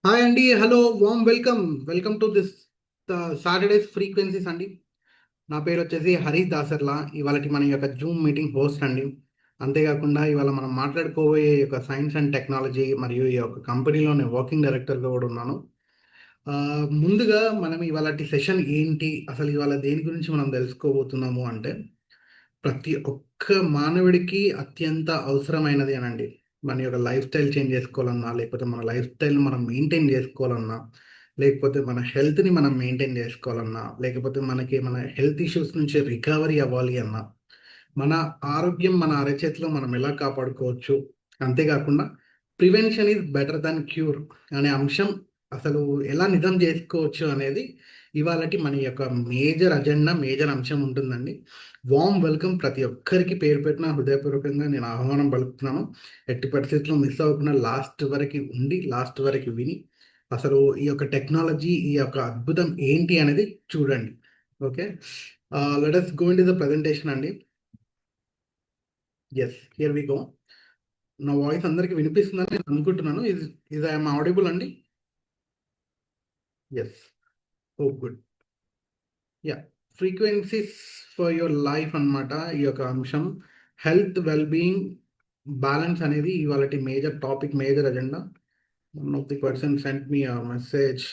Hi అండి, hello, warm welcome. Welcome to this Saturdays frequencies అండి. నా పేరు వచ్చేసి హరి దాసర్లా. ఇవాళ మన యొక్క జూమ్ మీటింగ్ హోస్ట్ అండి. అంతేకాకుండా ఇవాళ మనం మాట్లాడుకోబోయే యొక్క సైన్స్ అండ్ టెక్నాలజీ మరియు ఈ యొక్క కంపెనీలో నేను వర్కింగ్ డైరెక్టర్గా కూడా ఉన్నాను. ఆ, ముందుగా మనం ఇవాళ సెషన్ ఏంటి, అసలు ఇవాళ దేని గురించి మనం తెలుసుకోబోతున్నాము అంటే ప్రతి ఒక్క మానవుడికి అత్యంత అవసరమైనది అనండి. మన యొక్క లైఫ్ స్టైల్ చేంజ్ చేసుకోవాలన్నా, లేకపోతే మన లైఫ్ స్టైల్ మనం మెయింటైన్ చేసుకోవాలన్నా, లేకపోతే మన హెల్త్ని మనం మెయింటైన్ చేసుకోవాలన్నా, లేకపోతే మనకి మన హెల్త్ ఇష్యూస్ నుంచి రికవరీ అవ్వాలి అన్నా, మన ఆరోగ్యం మన అరచేతిలో మనం ఎలా కాపాడుకోవచ్చు, అంతేకాకుండా prevention is better than cure అనే అంశం అసలు ఎలా నిజం చేసుకోవచ్చు అనేది ఇవాళటి మన యొక్క మేజర్ అజెండా, మేజర్ అంశం ఉంటుందండి. వామ్ వెల్కమ్ ప్రతి ఒక్కరికి పేరు పెట్టిన హృదయపూర్వకంగా నేను ఆహ్వానం పలుకుతున్నాను. ఎట్టి పరిస్థితుల్లో మిస్ అవ్వకుండా లాస్ట్ వరకు ఉండి, లాస్ట్ వరకు విని అసలు ఈ యొక్క టెక్నాలజీ, ఈ యొక్క అద్భుతం ఏంటి అనేది చూడండి. Okay, let us go into the presentation అండి. Yes, here we go. నా వాయిస్ అందరికి వినిపిస్తుందని నేను అనుకుంటున్నాను. ఇది ఐఎమ్ ఆడిబుల్ అండి. Yes, oh good. Yeah, frequencies for your life అన్నమాట ఈ యొక్క అంశం. హెల్త్ వెల్ బీయింగ్ బ్యాలెన్స్ అనేది ఇవాళ major topic, major agenda. One of the person sent me message.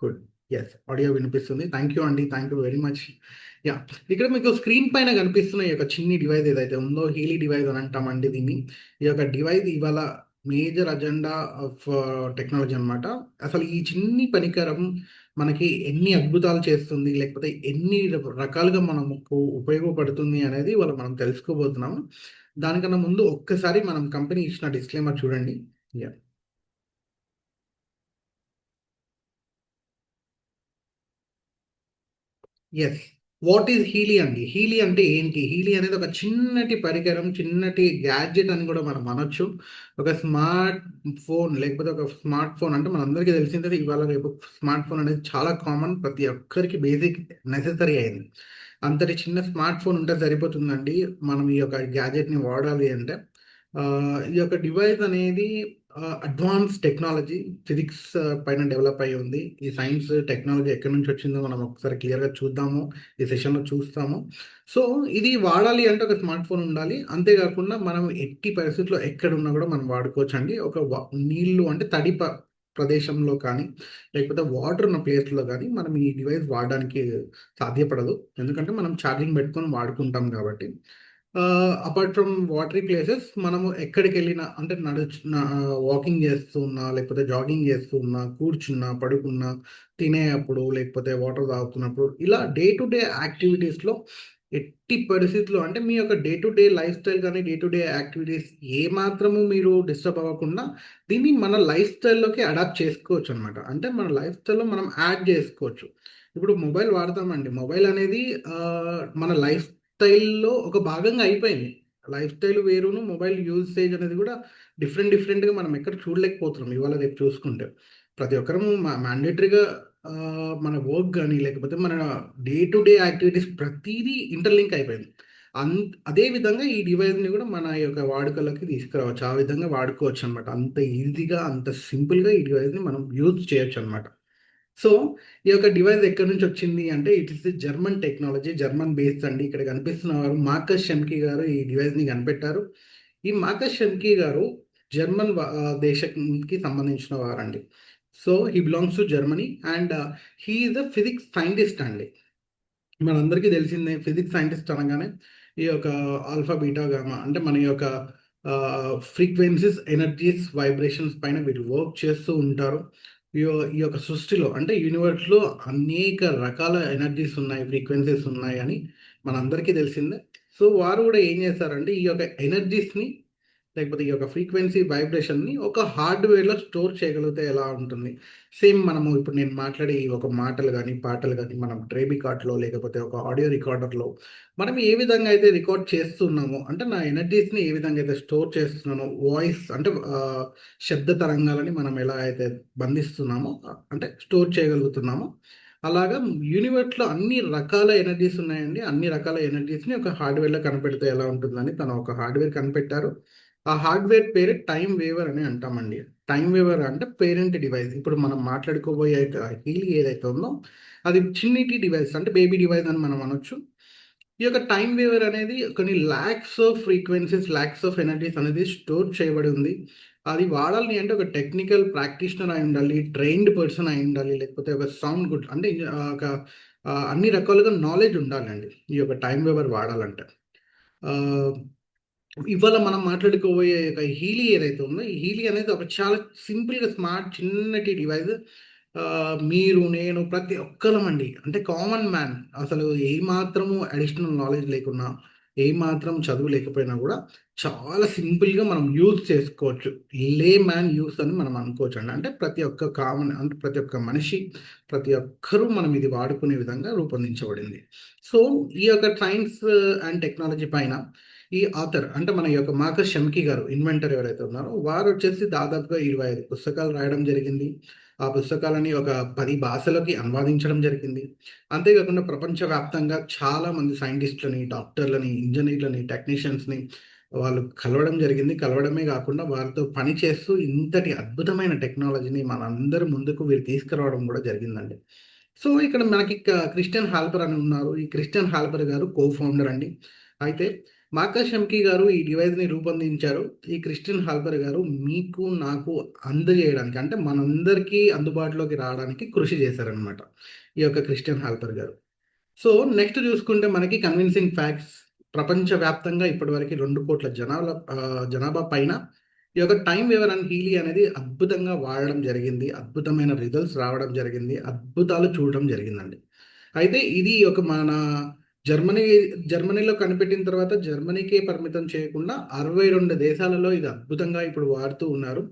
Good. Yes, audio వినిపిస్తుంది. థ్యాంక్ యూ అండి, thank you very much. Yeah, ఇక్కడ మీకు స్క్రీన్ పైన కనిపిస్తున్న ఈ యొక్క చిన్ని డివైస్ ఏదైతే ఉందో, హీలీ డివైస్ అని అంటామండి దీన్ని. ఈ యొక్క డివైస్ ఇవాళ మేజర్ అజెండా ఆఫ్ టెక్నాలజీ అన్నమాట. అసలు ఈ చిన్ని పరికరం మనకి ఎన్ని అద్భుతాలు చేస్తుంది, లేకపోతే ఎన్ని రకాలుగా మనకు ఉపయోగపడుతుంది అనేది ఇవాళ మనం తెలుసుకోబోతున్నాం. దానికన్నా ముందు ఒక్కసారి మనం కంపెనీ ఇచ్చిన డిస్క్లైమర్ చూడండి. Yeah. Yes, what is Healy అండి? హీలీ అంటే ఏంటి? హీలీ అనేది ఒక చిన్నటి పరికరం, చిన్నటి గ్యాడ్జెట్ అని కూడా మనం అనొచ్చు. ఒక స్మార్ట్ ఫోన్, లేకపోతే ఒక స్మార్ట్ ఫోన్ అంటే మనందరికీ తెలిసిందే. ఇవాళ రేపు స్మార్ట్ ఫోన్ అనేది చాలా కామన్, ప్రతి ఒక్కరికి బేసిక్ నెసెసరీ అయింది. అంతటి చిన్న స్మార్ట్ ఫోన్ ఉంటే సరిపోతుందండి మనం ఈ యొక్క గ్యాడ్జెట్ని వాడాలి అంటే. ఆ, ఈ యొక్క డివైస్ అనేది అడ్వాన్స్ టెక్నాలజీ, ఫిజిక్స్ పైన డెవలప్ అయి ఉంది. ఈ సైన్స్ టెక్నాలజీ ఎక్కడి నుంచి వచ్చిందో మనం ఒకసారి క్లియర్గా చూద్దాము, ఈ సెషన్లో చూస్తాము. సో ఇది వాడాలి అంటే ఒక స్మార్ట్ ఫోన్ ఉండాలి. అంతేకాకుండా మనం ఎట్టి పరిస్థితుల్లో ఎక్కడ ఉన్నా కూడా మనం వాడుకోవచ్చు అండి. ఒక నీళ్లు అంటే ప్రదేశంలో కానీ, లేకపోతే వాటర్ ఉన్న ప్లేస్లో కానీ మనం ఈ డివైస్ వాడడానికి సాధ్యపడదు. ఎందుకంటే మనం ఛార్జింగ్ పెట్టుకొని వాడుకుంటాం కాబట్టి. అపార్ట్ ఫ్రమ్ వాటరీ ప్లేసెస్ మనము ఎక్కడికి వెళ్ళినా అంటే వాకింగ్ చేస్తూ ఉన్నా, లేకపోతే జాగింగ్ చేస్తూ ఉన్నా, కూర్చున్నా, పడుకున్నా, తినేటప్పుడు, లేకపోతే వాటర్ తాగుతున్నప్పుడు, ఇలా డే టు డే యాక్టివిటీస్లో ఎట్టి పరిస్థితుల్లో అంటే మీ యొక్క day to day life style కానీ, డే టు డే యాక్టివిటీస్ ఏ మాత్రము మీరు డిస్టర్బ్ అవ్వకుండా దీన్ని మన లైఫ్ స్టైల్లోకి అడాప్ట్ చేసుకోవచ్చు అనమాట. అంటే మన లైఫ్ స్టైల్లో మనం యాడ్ చేసుకోవచ్చు. ఇప్పుడు మొబైల్ వాడతామండి. మొబైల్ అనేది ఆ, మన లైఫ్ స్టైల్లో ఒక భాగంగా అయిపోయింది. లైఫ్ స్టైల్ వేరును, మొబైల్ యూసేజ్ అనేది కూడా డిఫరెంట్ డిఫరెంట్గా మనం ఎక్కడ చూడలేకపోతున్నాం ఇవాళ రేపు చూసుకుంటే. ప్రతి ఒక్కరము మ్యాండేటరీగా మన వర్క్ కానీ, లేకపోతే మన డే టు డే యాక్టివిటీస్ ప్రతిదీ ఇంటర్లింక్ అయిపోయింది. అదే విధంగా ఈ డివైస్ని కూడా మన యొక్క వాడుకలోకి తీసుకురావచ్చు. ఆ విధంగా వాడుకోవచ్చు అనమాట. అంత ఈజీగా, అంత సింపుల్గా ఈ డివైస్ని మనం యూజ్ చేయొచ్చు అనమాట. సో ఈ యొక్క డివైస్ ఎక్కడి నుంచి వచ్చింది అంటే it is German technology, German based అండి. ఇక్కడ కనిపిస్తున్న వారు మార్కస్ షెమ్కీ గారు ఈ డివైస్ని కనిపెట్టారు. ఈ మార్కస్ షెమ్కీ గారు జర్మన్ దేశానికి సంబంధించిన వారండి. So he belongs to Germany and he is a physics scientist అండి. మనందరికీ తెలిసిందే ఫిజిక్స్ సైంటిస్ట్ అనగానే ఈ యొక్క ఆల్ఫా బీటా గామా అంటే మన యొక్క ఫ్రీక్వెన్సీస్, ఎనర్జీస్, వైబ్రేషన్స్ పైన వీరు వర్క్ చేస్తూ ఉంటారు. ఈ యొక్క సృష్టిలో అంటే యూనివర్స్లో అనేక రకాల ఎనర్జీస్ ఉన్నాయి, ఫ్రీక్వెన్సీస్ ఉన్నాయి అని మనందరికీ తెలిసిందే. సో వారు కూడా ఏం చేస్తారంటే ఈ యొక్క ఎనర్జీస్ని, లేకపోతే ఈ యొక్క ఫ్రీక్వెన్సీ వైబ్రేషన్ని ఒక హార్డ్వేర్లో స్టోర్ చేయగలిగితే ఎలా ఉంటుంది. సేమ్ మనము ఇప్పుడు నేను మాట్లాడే ఈ ఒక మాటలు కానీ, పాటలు కానీ మనం ట్రేబీ కార్డ్లో, లేకపోతే ఒక ఆడియో రికార్డర్లో మనం ఏ విధంగా అయితే రికార్డ్ చేస్తున్నామో, అంటే నా ఎనర్జీస్ని ఏ విధంగా అయితే స్టోర్ చేస్తున్నానో, వాయిస్ అంటే శబ్ద తరంగాలని మనం ఎలా అయితే బంధిస్తున్నామో, అంటే స్టోర్ చేయగలుగుతున్నామో, అలాగా యూనివర్స్లో అన్ని రకాల ఎనర్జీస్ ఉన్నాయండి. అన్ని రకాల ఎనర్జీస్ని ఒక హార్డ్వేర్లో కనిపెడితే ఎలా ఉంటుందని తను ఒక హార్డ్వేర్ కనిపెట్టారు. ఆ హార్డ్వేర్ పేరు టైం వేవర్ అని అంటామండి. టైమ్ వేవర్ అంటే పేరెంట్ డివైస్. ఇప్పుడు మనం మాట్లాడుకోబోయే హీలీ ఏదైతే ఉందో అది చిన్నిటి డివైస్ అంటే బేబీ డివైస్ అని మనం అనొచ్చు. ఈ యొక్క టైమ్ వేవర్ అనేది కొన్ని lakhs of frequencies, lakhs of energies అనేది స్టోర్ చేయబడి ఉంది. అది వాడాలి అంటే ఒక టెక్నికల్ ప్రాక్టీషనర్ అయి ఉండాలి, ట్రైన్డ్ పర్సన్ అయి ఉండాలి, లేకపోతే ఒక సౌండ్ గుడ్ అంటే ఒక అన్ని రకాలుగా నాలెడ్జ్ ఉండాలండి ఈ యొక్క టైమ్ వేవర్ వాడాలంటే. ఆహ్, ఇవాళ మనం మాట్లాడుకోబోయే ఒక హీలీ ఏదైతే ఉందో, ఈ హీలీ అనేది ఒక చాలా సింపుల్‌గా స్మార్ట్ చిన్నటి డివైస్. మీరు, నేను ప్రతి ఒక్కళ్ళమండి అంటే కామన్ మ్యాన్ అసలు ఏమాత్రము అడిషనల్ నాలెడ్జ్ లేకున్నా, ఏమాత్రం చదువు లేకపోయినా గూడా చాలా సింపుల్‌గా మనం యూజ్ చేసుకోవచ్చు. లే మ్యాన్ యూజ్ అని మనం అనుకోవచ్చండి. అంటే ప్రతి ఒక్క కామన్ అంటే ప్రతి ఒక్క మనిషి, ప్రతి ఒక్కరూ మనం ఇది వాడుకునే విధంగా రూపొందించబడింది. సో, ఈ యొక్క సైన్స్ అండ్ టెక్నాలజీ పైన ఈ ఆథర్ అంటే మన యొక్క మార్కస్ షెమ్కీ గారు ఇన్వెంటర్ ఎవరైతే ఉన్నారో వారొచ్చేసి దాదాపుగా 25 పుస్తకాలు రాయడం జరిగింది. ఆ పుస్తకాలని ఒక 10 భాషలకి అనువాదించడం జరిగింది. అంతేకాకుండా ప్రపంచవ్యాప్తంగా చాలామంది సైంటిస్ట్‌లని, డాక్టర్‌లని, ఇంజినీర్‌లని, టెక్నీషియన్స్‌ని వాళ్ళు కలవడం జరిగింది. కలవడమే గాకుండా వారితో పని చేస్తూ ఇంతటి అద్భుతమైన టెక్నాలజీని మనందరి ముందుకు వీరు తీసుకురావడం గూడా జరిగిందండి. సో, ఇక్కడ మనకి క్రిస్టియన్ హాల్పర్ అని ఉన్నారు. ఈ క్రిస్టియన్ హాల్పర్ గారు కో ఫౌండర్ అండి. అయితే మార్కస్ షెమ్కీ గారు ఈ డివైస్‌ని రూపొందించారు. ఈ క్రిస్టియన్ హాల్పర్ గారు మీకు, నాకు అందజేయడానికి అంటే మనందరికీ అందుబాటులోకి రావడానికి కృషి చేశారనమాట. ఈ యొక్క క్రిస్టియన్ హాల్పర్ గారు. సో, నెక్స్ట్ చూసుకుంటే మనకి కన్విన్సింగ్ ఫ్యాక్ట్స్ ప్రపంచవ్యాప్తంగా ఇప్పటివరకు 2,00,00,000 జనాభా పైన ఈ యొక్క టైమ్ వేవర్ అండ్ హీలీ అనేది అద్భుతంగా వాడడం జరిగింది. అద్భుతమైన రిజల్ట్స్ రావడం జరిగింది. అద్భుతాలు చూడడం జరిగిందండి. అయితే ఇది ఒక మన జర్మనీ జర్మనీలో కనిపెట్టిన తర్వాత జర్మనీకే పరిమితం చేయకుండా 62 దేశాలలో ఇది అద్భుతంగా ఇప్పుడు వాడుతూ ఉన్నారు.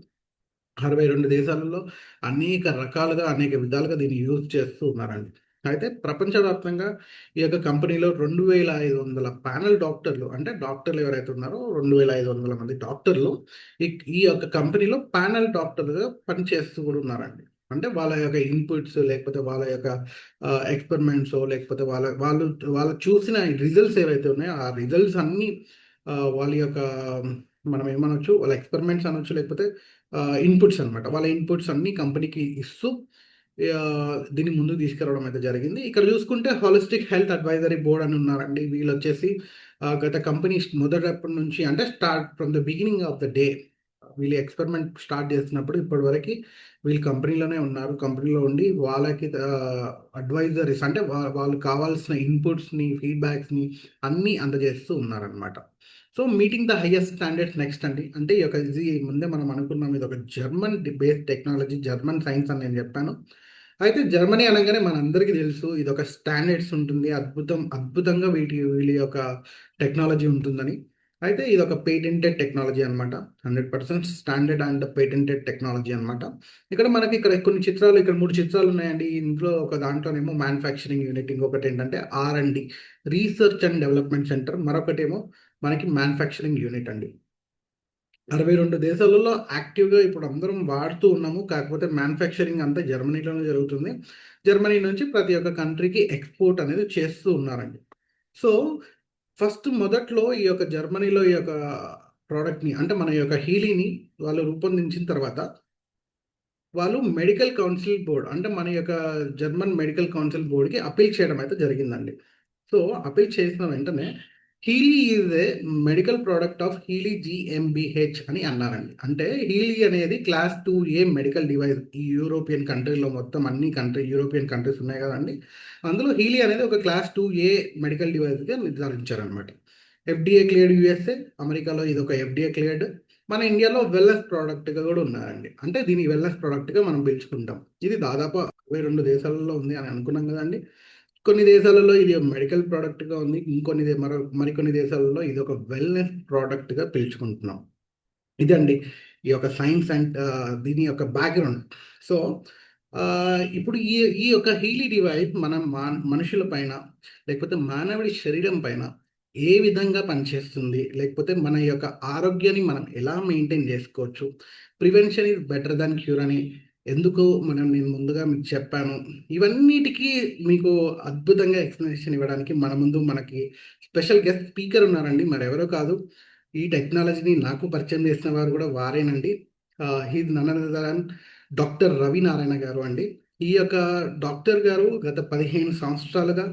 62 దేశాలలో అనేక రకాలుగా, అనేక విధాలుగా దీన్ని యూజ్ చేస్తూ ఉన్నారండి. అయితే ప్రపంచవ్యాప్తంగా ఈ యొక్క కంపెనీలో 2500 ప్యానెల్ డాక్టర్లు అంటే డాక్టర్లు ఎవరైతే ఉన్నారో 2500 మంది డాక్టర్లు ఈ ఈ యొక్క కంపెనీలో ప్యానెల్ డాక్టర్‌లుగా పనిచేస్తూ కూడా ఉన్నారండి. అంటే వాళ్ళ యొక్క ఇన్‌పుట్స్ లేకపోతే వాళ్ళ యొక్క ఎక్స్‌పెరిమెంట్సో లేకపోతే వాళ్ళు చూసిన రిజల్ట్స్ ఏవైతే ఉన్నాయో ఆ రిజల్ట్స్ అన్నీ వాళ్ళ యొక్క మనం ఏమనొచ్చు వాళ్ళ ఎక్స్‌పెరిమెంట్స్ అనొచ్చు లేకపోతే ఇన్‌పుట్స్ అనమాట. వాళ్ళ ఇన్‌పుట్స్ అన్నీ కంపెనీకి ఇస్తూ దీన్ని ముందుకు తీసుకురావడం అయితే జరిగింది. ఇక్కడ చూసుకుంటే హోలిస్టిక్ హెల్త్ అడ్వైజరీ బోర్డ్ అని ఉన్నారండి. వీళ్ళొచ్చేసి గత కంపెనీ మొదటప్పటి నుంచి అంటే start from the beginning of the day వీళ్ళు ఎక్స్‌పెరిమెంట్ స్టార్ట్ చేసినప్పుడు ఇప్పటివరకి వీళ్ళు కంపెనీలోనే ఉన్నారు. కంపెనీలో ఉండి వాళ్ళకి అడ్వైజరీస్ అంటే వాళ్ళు కావాల్సిన ఇన్‌పుట్స్‌ని, ఫీడ్‌బ్యాక్స్‌ని అన్నీ అందజేస్తూ ఉన్నారనమాట. So, meeting the highest standards next అండి. అంటే ఈ యొక్క ఇది ముందే మనం అనుకున్నాం ఇదొక German based technology, German science అని నేను చెప్పాను. అయితే జర్మనీ అనంగానే మనందరికీ తెలుసు ఇదొక స్టాండర్డ్స్ ఉంటుంది. అద్భుతంగా వీళ్ళ యొక్క టెక్నాలజీ ఉంటుందని. అయితే ఇదొక పేటెంటెడ్ టెక్నాలజీ అనమాట. 100% స్టాండర్డ్ అండ్ పేటెంటెడ్ టెక్నాలజీ అనమాట. ఇక్కడ కొన్ని చిత్రాలు ఇక్కడ 3 చిత్రాలున్నాయండి. ఇందులో ఒక దాంట్లోనేమో మ్యానుఫ్యాక్చరింగ్ యూనిట్, ఇంకొకటేంటంటే ఆర్&డి రీసెర్చ్ అండ్ డెవలప్‌మెంట్ సెంటర్, మరొకటేమో మనకి మ్యానుఫ్యాక్చరింగ్ యూనిట్ అండి. 62 దేశాలలో యాక్టివ్‌గా ఇప్పుడు అందరం వాడుతూ ఉన్నాము. కాకపోతే మ్యానుఫ్యాక్చరింగ్ అంతా జర్మనీలోనే జరుగుతుంది. జర్మనీ నుంచి ప్రతి ఒక్క కంట్రీకి ఎక్స్‌పోర్ట్ అనేది చేస్తూ ఉన్నారండి. సో, ఫస్ట్ మొదట్లో ఈ యొక్క జర్మనీలో ఈ యొక్క ప్రొడక్ట్‌ని అంటే మన యొక్క హీలీని వాళ్ళు రూపొందించిన తర్వాత వాళ్ళు మెడికల్ కౌన్సిల్ బోర్డ్ అంటే మన యొక్క జర్మన్ మెడికల్ కౌన్సిల్ బోర్డ్‌కి అప్పీల్ చేయడం అయితే జరిగిందండి. సో, అప్పీల్ చేసిన వెంటనే Healy is a medical product of Healy జీఎంబీహెచ్ అని అన్నారండి. అంటే హీలీ అనేది క్లాస్ 2 మెడికల్ డివైస్. ఈ యూరోపియన్ కంట్రీలో మొత్తం అన్ని యూరోపియన్ కంట్రీస్ ఉన్నాయి కదండీ! అందులో హీలీ అనేది ఒక క్లాస్ 2 మెడికల్ డివైస్‌గా నిర్ధారించారనమాట. ఎఫ్‌డీఏ క్లియర్డ్ యూఎస్ఏ, అమెరికాలో ఇదొక ఎఫ్‌డీఏ క్లియర్డ్. మన ఇండియాలో వెల్‌నెస్ ప్రొడక్ట్‌గా గూడా ఉన్నారండి. అంటే దీన్ని వెల్‌నెస్ ప్రొడక్ట్‌గా మనం పిలుచుకుంటాం. ఇది దాదాపు 62 దేశాలలో ఉంది అని అనుకున్నాం గదండీ! కొన్ని దేశాలలో ఇది మెడికల్ ప్రొడక్ట్‌గా ఉంది. మరికొన్ని దేశాలలో ఇదొక వెల్‌నెస్ ప్రొడక్ట్‌గా పిలుచుకుంటున్నాం. ఇదండి ఈ యొక్క సైన్స్ అండ్ దీని యొక్క బ్యాక్‌గ్రౌండ్. సో, ఇప్పుడు ఈ ఈ యొక్క హీలీ డివైస్ మన మనుషుల పైన లేకపోతే మానవుడి శరీరం పైన ఏ విధంగా పనిచేస్తుంది? లేకపోతే మన యొక్క ఆరోగ్యాన్ని మనం ఎలా మెయింటైన్ జేసుకోవచ్చు? Prevention is better than cure అని ఎందుకు నేను ముందుగా మీకు చెప్పాను. ఇవన్నిటికి మీకు అద్భుతంగా ఎక్స్‌ప్లనేషన్ ఇవ్వడానికి మన ముందు మనకి స్పెషల్ గెస్ట్ స్పీకర్ ఉన్నారండి. మరెవరో కాదు. ఈ టెక్నాలజీని నాకు పరిచయం చేసిన వారు గూడా వారేనండి. He's none other than doctor Ravi Narayana గారు అండి. ఈ యొక్క డాక్టర్ గారు గత 15 సంవత్సరాలుగా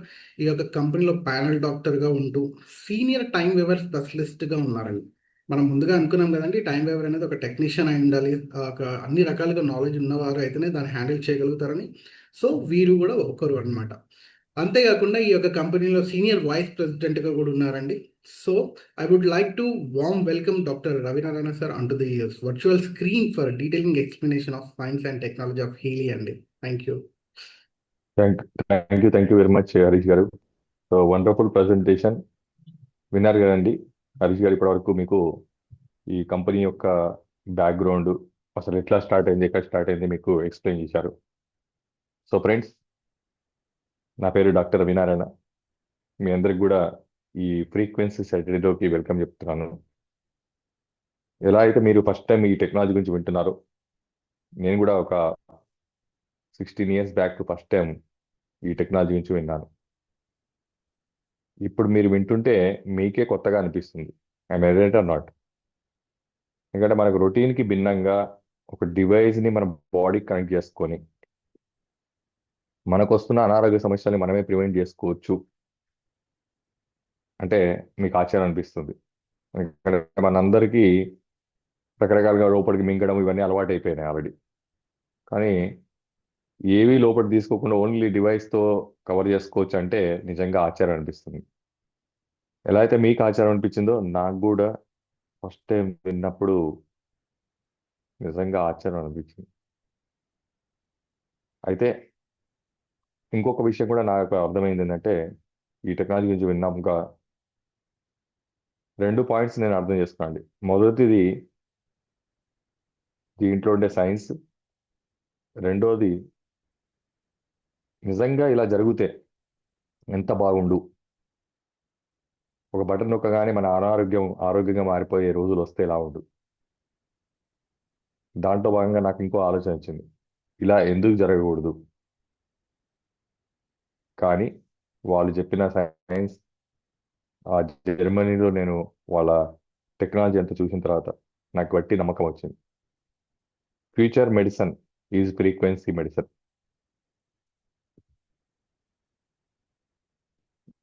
ఈ యొక్క కంపెనీలో ప్యానెల్ డాక్టర్గా ఉంటూ సీనియర్ టైమ్ వేవర్ స్పెషలిస్ట్గా ఉన్నారండి. మనం ముందుగా అనుకున్నాం కదండి, టైం వేవర్ అనేది ఒక టెక్నీషియన్ అయి ఉండాలి, ఒక అన్ని రకాలుగా నాలెడ్జ్ ఉన్నవారు అయితేనే దాన్ని హ్యాండిల్ చేయగలుగుతారని. సో వీరు కూడా ఒకరు అన్నమాట. అంతేకాకుండా ఈ యొక్క కంపెనీలో సీనియర్ వైస్ ప్రెసిడెంట్గా కూడా ఉన్నారండి. So I would like to warm welcome Dr. Ravinarana sir onto the virtual screen for a detailing explanation of science and technology of Healy and thank you. Thank you very much Harish గారు. So wonderful presentation విన్నారు కదండి. హరీష్ గారు ఇప్పటివరకు మీకు ఈ company యొక్క background, అసలు ఎట్లా స్టార్ట్ అయింది, ఎక్కడ స్టార్ట్ అయింది మీకు ఎక్స్ప్లెయిన్ చేశారు. సో ఫ్రెండ్స్, నా పేరు డాక్టర్ రవినారాయణ. మీ అందరికి కూడా ఈ ఫ్రీక్వెన్సీ సాటర్డేలోకి వెల్కమ్ చెప్తున్నాను. ఎలా అయితే మీరు ఫస్ట్ టైం ఈ టెక్నాలజీ గురించి వింటున్నారో, నేను కూడా ఒక 16 years బ్యాక్ ఫస్ట్ టైం ఈ టెక్నాలజీ గురించి విన్నాను. ఇప్పుడు మీరు వింటుంటే మీకే కొత్తగా అనిపిస్తుంది. ఐఎమ్ ఎడెంట్ ఆర్ నాట్. ఎందుకంటే మనకు రొటీన్కి భిన్నంగా ఒక డివైస్ని మన బాడీకి కనెక్ట్ చేసుకొని మనకు వస్తున్న అనారోగ్య సమస్యల్ని మనమే ప్రివెంట్ చేసుకోవచ్చు అంటే మీకు ఆశ్చర్యం అనిపిస్తుంది. ఎందుకంటే మనందరికీ రకరకాలుగా లోపలికి మింగడం ఇవన్నీ అలవాటు అయిపోయినాయి ఆల్రెడీ. కానీ ఏవి లోపలికి తీసుకోకుండా ఓన్లీ డివైస్తో కవర్ చేసుకోవచ్చు అంటే నిజంగా ఆశ్చర్యం అనిపిస్తుంది. ఎలా అయితే మీకు ఆశ్చర్యం అనిపించిందో నాకు కూడా ఫస్ట్ టైం విన్నప్పుడు నిజంగా ఆశ్చర్యం అనిపించింది. అయితే ఇంకొక విషయం కూడా నాకు అర్థమైంది ఏంటంటే, ఈ టెక్నాలజీ గురించి విన్నాక 2 పాయింట్స్ నేను అర్థం చేసుకోండి. మొదటిది దీంట్లో ఉండే సైన్స్, రెండోది నిజంగా ఇలా జరిగితే ఎంత బాగుండు. ఒక బటన్ నొక్కగానే మన ఆరోగ్యంగా మారిపోయే రోజులు వస్తే ఎలా ఉండు. దాంట్లో భాగంగా నాకు ఇంకో ఆలోచన వచ్చింది, ఇలా ఎందుకు జరగకూడదు. కానీ వాళ్ళు చెప్పిన సైన్స్, ఆ జర్మనీలో నేను వాళ్ళ టెక్నాలజీ అంతా చూసిన తర్వాత నాకు బట్టి నమ్మకం వచ్చింది. Future medicine is frequency medicine.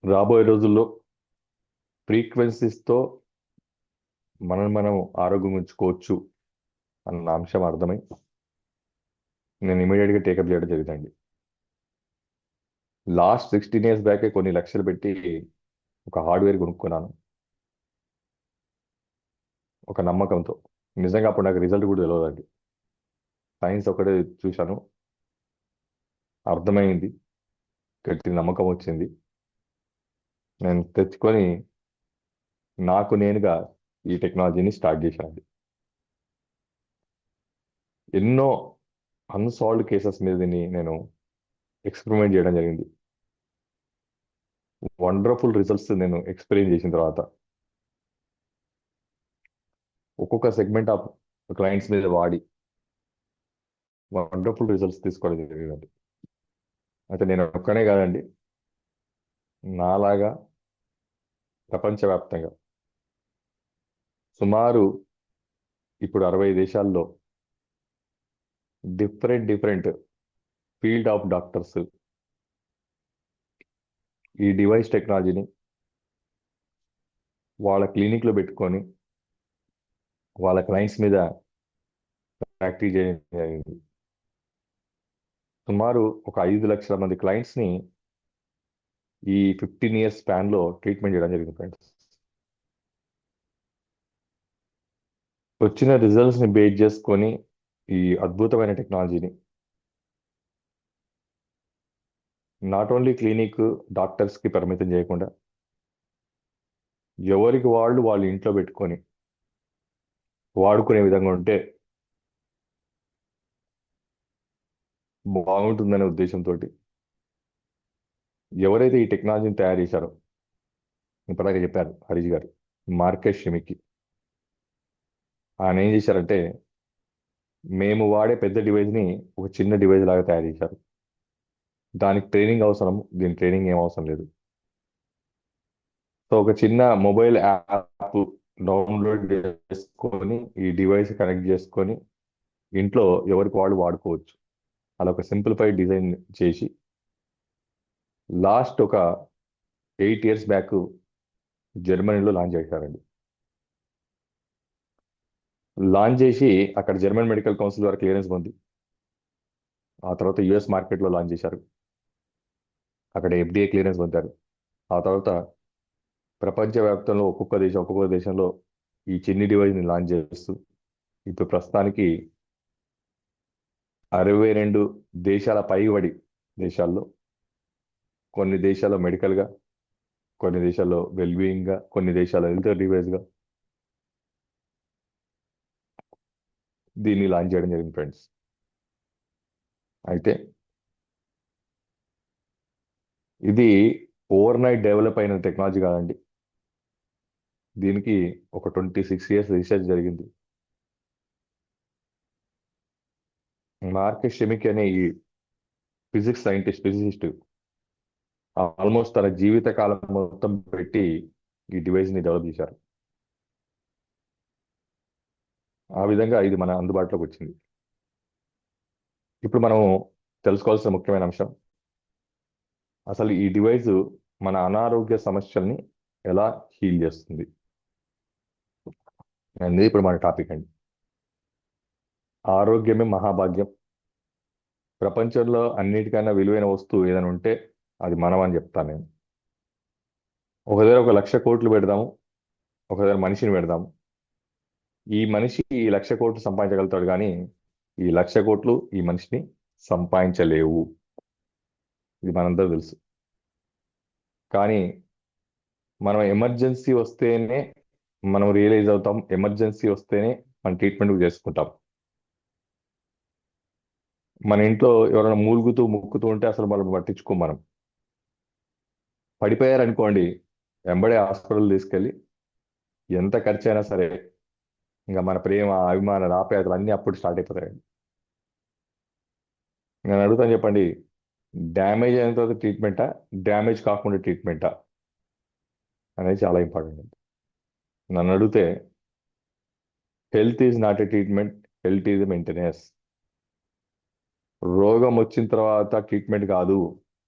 రాబోయే రోజుల్లో ఫ్రీక్వెన్సీస్తో మనం ఆరోగ్యం ఉంచుకోవచ్చు అన్న అంశం అర్థమై నేను ఇమీడియట్గా టేకప్ చేయడం జరిగిందండి. లాస్ట్ 16 years బ్యాకే కొన్ని లక్షలు పెట్టి ఒక హార్డ్వేర్ కొనుక్కున్నాను ఒక నమ్మకంతో. నిజంగా అప్పుడు నాకు రిజల్ట్ కూడా తెలియదండి. సైన్స్ ఒకటే చూశాను, అర్థమైంది, గట్టి నమ్మకం వచ్చింది. నేను తెచ్చుకొని నాకు నేనుగా ఈ టెక్నాలజీని స్టార్ట్ చేశాను. ఎన్నో అన్సాల్వ్డ్ కేసెస్ మీద నేను ఎక్స్పెరిమెంట్ చేయడం జరిగింది. వండర్ఫుల్ రిజల్ట్స్ నేను ఎక్స్పీరియన్స్ చేసిన తర్వాత ఒక్కొక్క సెగ్మెంట్ ఆఫ్ క్లయింట్స్ మీద వాడి వండర్ఫుల్ రిజల్ట్స్ తీసుకోవడం జరిగిందండి. అయితే నేను ఒక్కనే కాదండి, నాలాగా ప్రపంచవ్యాప్తంగా సుమారు ఇప్పుడు 60 దేశాల్లో డిఫరెంట్ ఫీల్డ్ ఆఫ్ డాక్టర్స్ ఈ డివైస్ టెక్నాలజీని వాళ్ళ క్లినిక్లో పెట్టుకొని వాళ్ళ క్లయింట్స్ మీద ప్రాక్టీస్ చేయడం జరిగింది. సుమారు ఒక 5 లక్షల మంది క్లయింట్స్ని ఈ 15 years స్పాన్లో ట్రీట్మెంట్ చేయడం జరిగింది ఫ్రెండ్స్. వచ్చిన రిజల్ట్స్ని బేస్ చేసుకొని ఈ అద్భుతమైన టెక్నాలజీని నాట్ ఓన్లీ క్లినిక్ డాక్టర్స్కి పరిమితం చేయకుండా ఎవరికి వాళ్ళ ఇంట్లో పెట్టుకొని వాడుకునే విధంగా ఉంటే బాగుంటుందనే ఉద్దేశంతో ఎవరైతే ఈ టెక్నాలజీని తయారు చేశారో, ఇప్పటిదాకా చెప్పారు హరీష్ గారు, మార్కెట్ షిమికి, ఆయన ఏం చేశారంటే మేము వాడే పెద్ద డివైస్ని ఒక చిన్న డివైస్ లాగా తయారు చేశారు. దానికి ట్రైనింగ్ అవసరం, దీని ట్రైనింగ్ ఏం అవసరం లేదు. సో ఒక చిన్న మొబైల్ యాప్ డౌన్లోడ్ చేసుకొని ఈ డివైస్ కనెక్ట్ చేసుకొని ఇంట్లో ఎవరికి వాళ్ళు వాడుకోవచ్చు. అలా ఒక సింప్లిఫైడ్ డిజైన్ చేసి లాస్ట్ ఒక 8 years బ్యాక్ జర్మనీలో లాంచ్ చేశారండి. లాంచ్ చేసి అక్కడ జర్మన్ మెడికల్ కౌన్సిల్ వారి క్లియరెన్స్ పొంది ఆ తర్వాత యుఎస్ మార్కెట్లో లాంచ్ చేశారు. అక్కడ FDA క్లియరెన్స్ పొందారు. ఆ తర్వాత ప్రపంచవ్యాప్తంలో ఒక్కొక్క దేశంలో ఈ చిన్ని డివైస్ని లాంచ్ చేస్తూ ఇప్పుడు ప్రస్తుతానికి 62 దేశాల పైబడి దేశాల్లో, కొన్ని దేశాల్లో మెడికల్గా, కొన్ని దేశాల్లో వెల్బీయింగ్గా, కొన్ని దేశాల్లో హెల్త్ డివైస్గా దీన్ని లాంచ్ చేయడం జరిగింది ఫ్రెండ్స్. అయితే ఇది ఓవర్ నైట్ డెవలప్ అయిన టెక్నాలజీ కాదండి. దీనికి ఒక 26 years రీసెర్చ్ జరిగింది. మార్కెస్ షెమిక్ అనే ఈ ఫిజిసిస్ట్ ఆల్మోస్ట్ తన జీవిత కాలం మొత్తం పెట్టి ఈ డివైస్ని డెవలప్ చేశారు. ఆ విధంగా ఇది మన అందుబాటులోకి వచ్చింది. ఇప్పుడు మనం తెలుసుకోవాల్సిన ముఖ్యమైన అంశం, అసలు ఈ డివైస్ మన అనారోగ్య సమస్యల్ని ఎలా హీల్ చేస్తుంది అనేది ఇప్పుడు మన టాపిక్ అండి. ఆరోగ్యమే మహాభాగ్యం. ప్రపంచంలో అన్నిటికన్నా విలువైన వస్తువు ఏదైనా ఉంటే అది మనం అని చెప్తాను నేను. ఒక దగ్గర 1,00,000 కోట్లు పెడదాము, ఒక దగ్గర మనిషిని పెడదాము. ఈ మనిషి ఈ 1,00,000 కోట్లు సంపాదించగలుగుతాడు, కానీ ఈ 1,00,000 కోట్లు ఈ మనిషిని సంపాదించలేవు. ఇది మనందరూ తెలుసు. కానీ మనం ఎమర్జెన్సీ వస్తేనే మనం రియలైజ్ అవుతాం, ఎమర్జెన్సీ వస్తేనే మనం ట్రీట్మెంట్ చేసుకుంటాం. మన ఇంట్లో ఎవరైనా మూలుగుతూ ముక్కుతూ ఉంటే అసలు మనం పట్టించుకోం. మనం పడిపోయారనుకోండి, వెంబడే హాస్పిటల్ తీసుకెళ్ళి ఎంత ఖర్చు అయినా సరే ఇంకా మన ప్రేమ, అభిమానాలు, ఆప్యాయతలు అన్నీ అప్పుడు స్టార్ట్ అయిపోతాయండి. నేను అడుగుతాను, చెప్పండి, డ్యామేజ్ అయిన తర్వాత ట్రీట్మెంటా, డ్యామేజ్ కాకుండా ట్రీట్మెంటా అనేది చాలా ఇంపార్టెంట్ అండి. నన్ను అడిగితే health is not a treatment, health is maintenance. రోగం వచ్చిన తర్వాత ట్రీట్మెంట్ కాదు,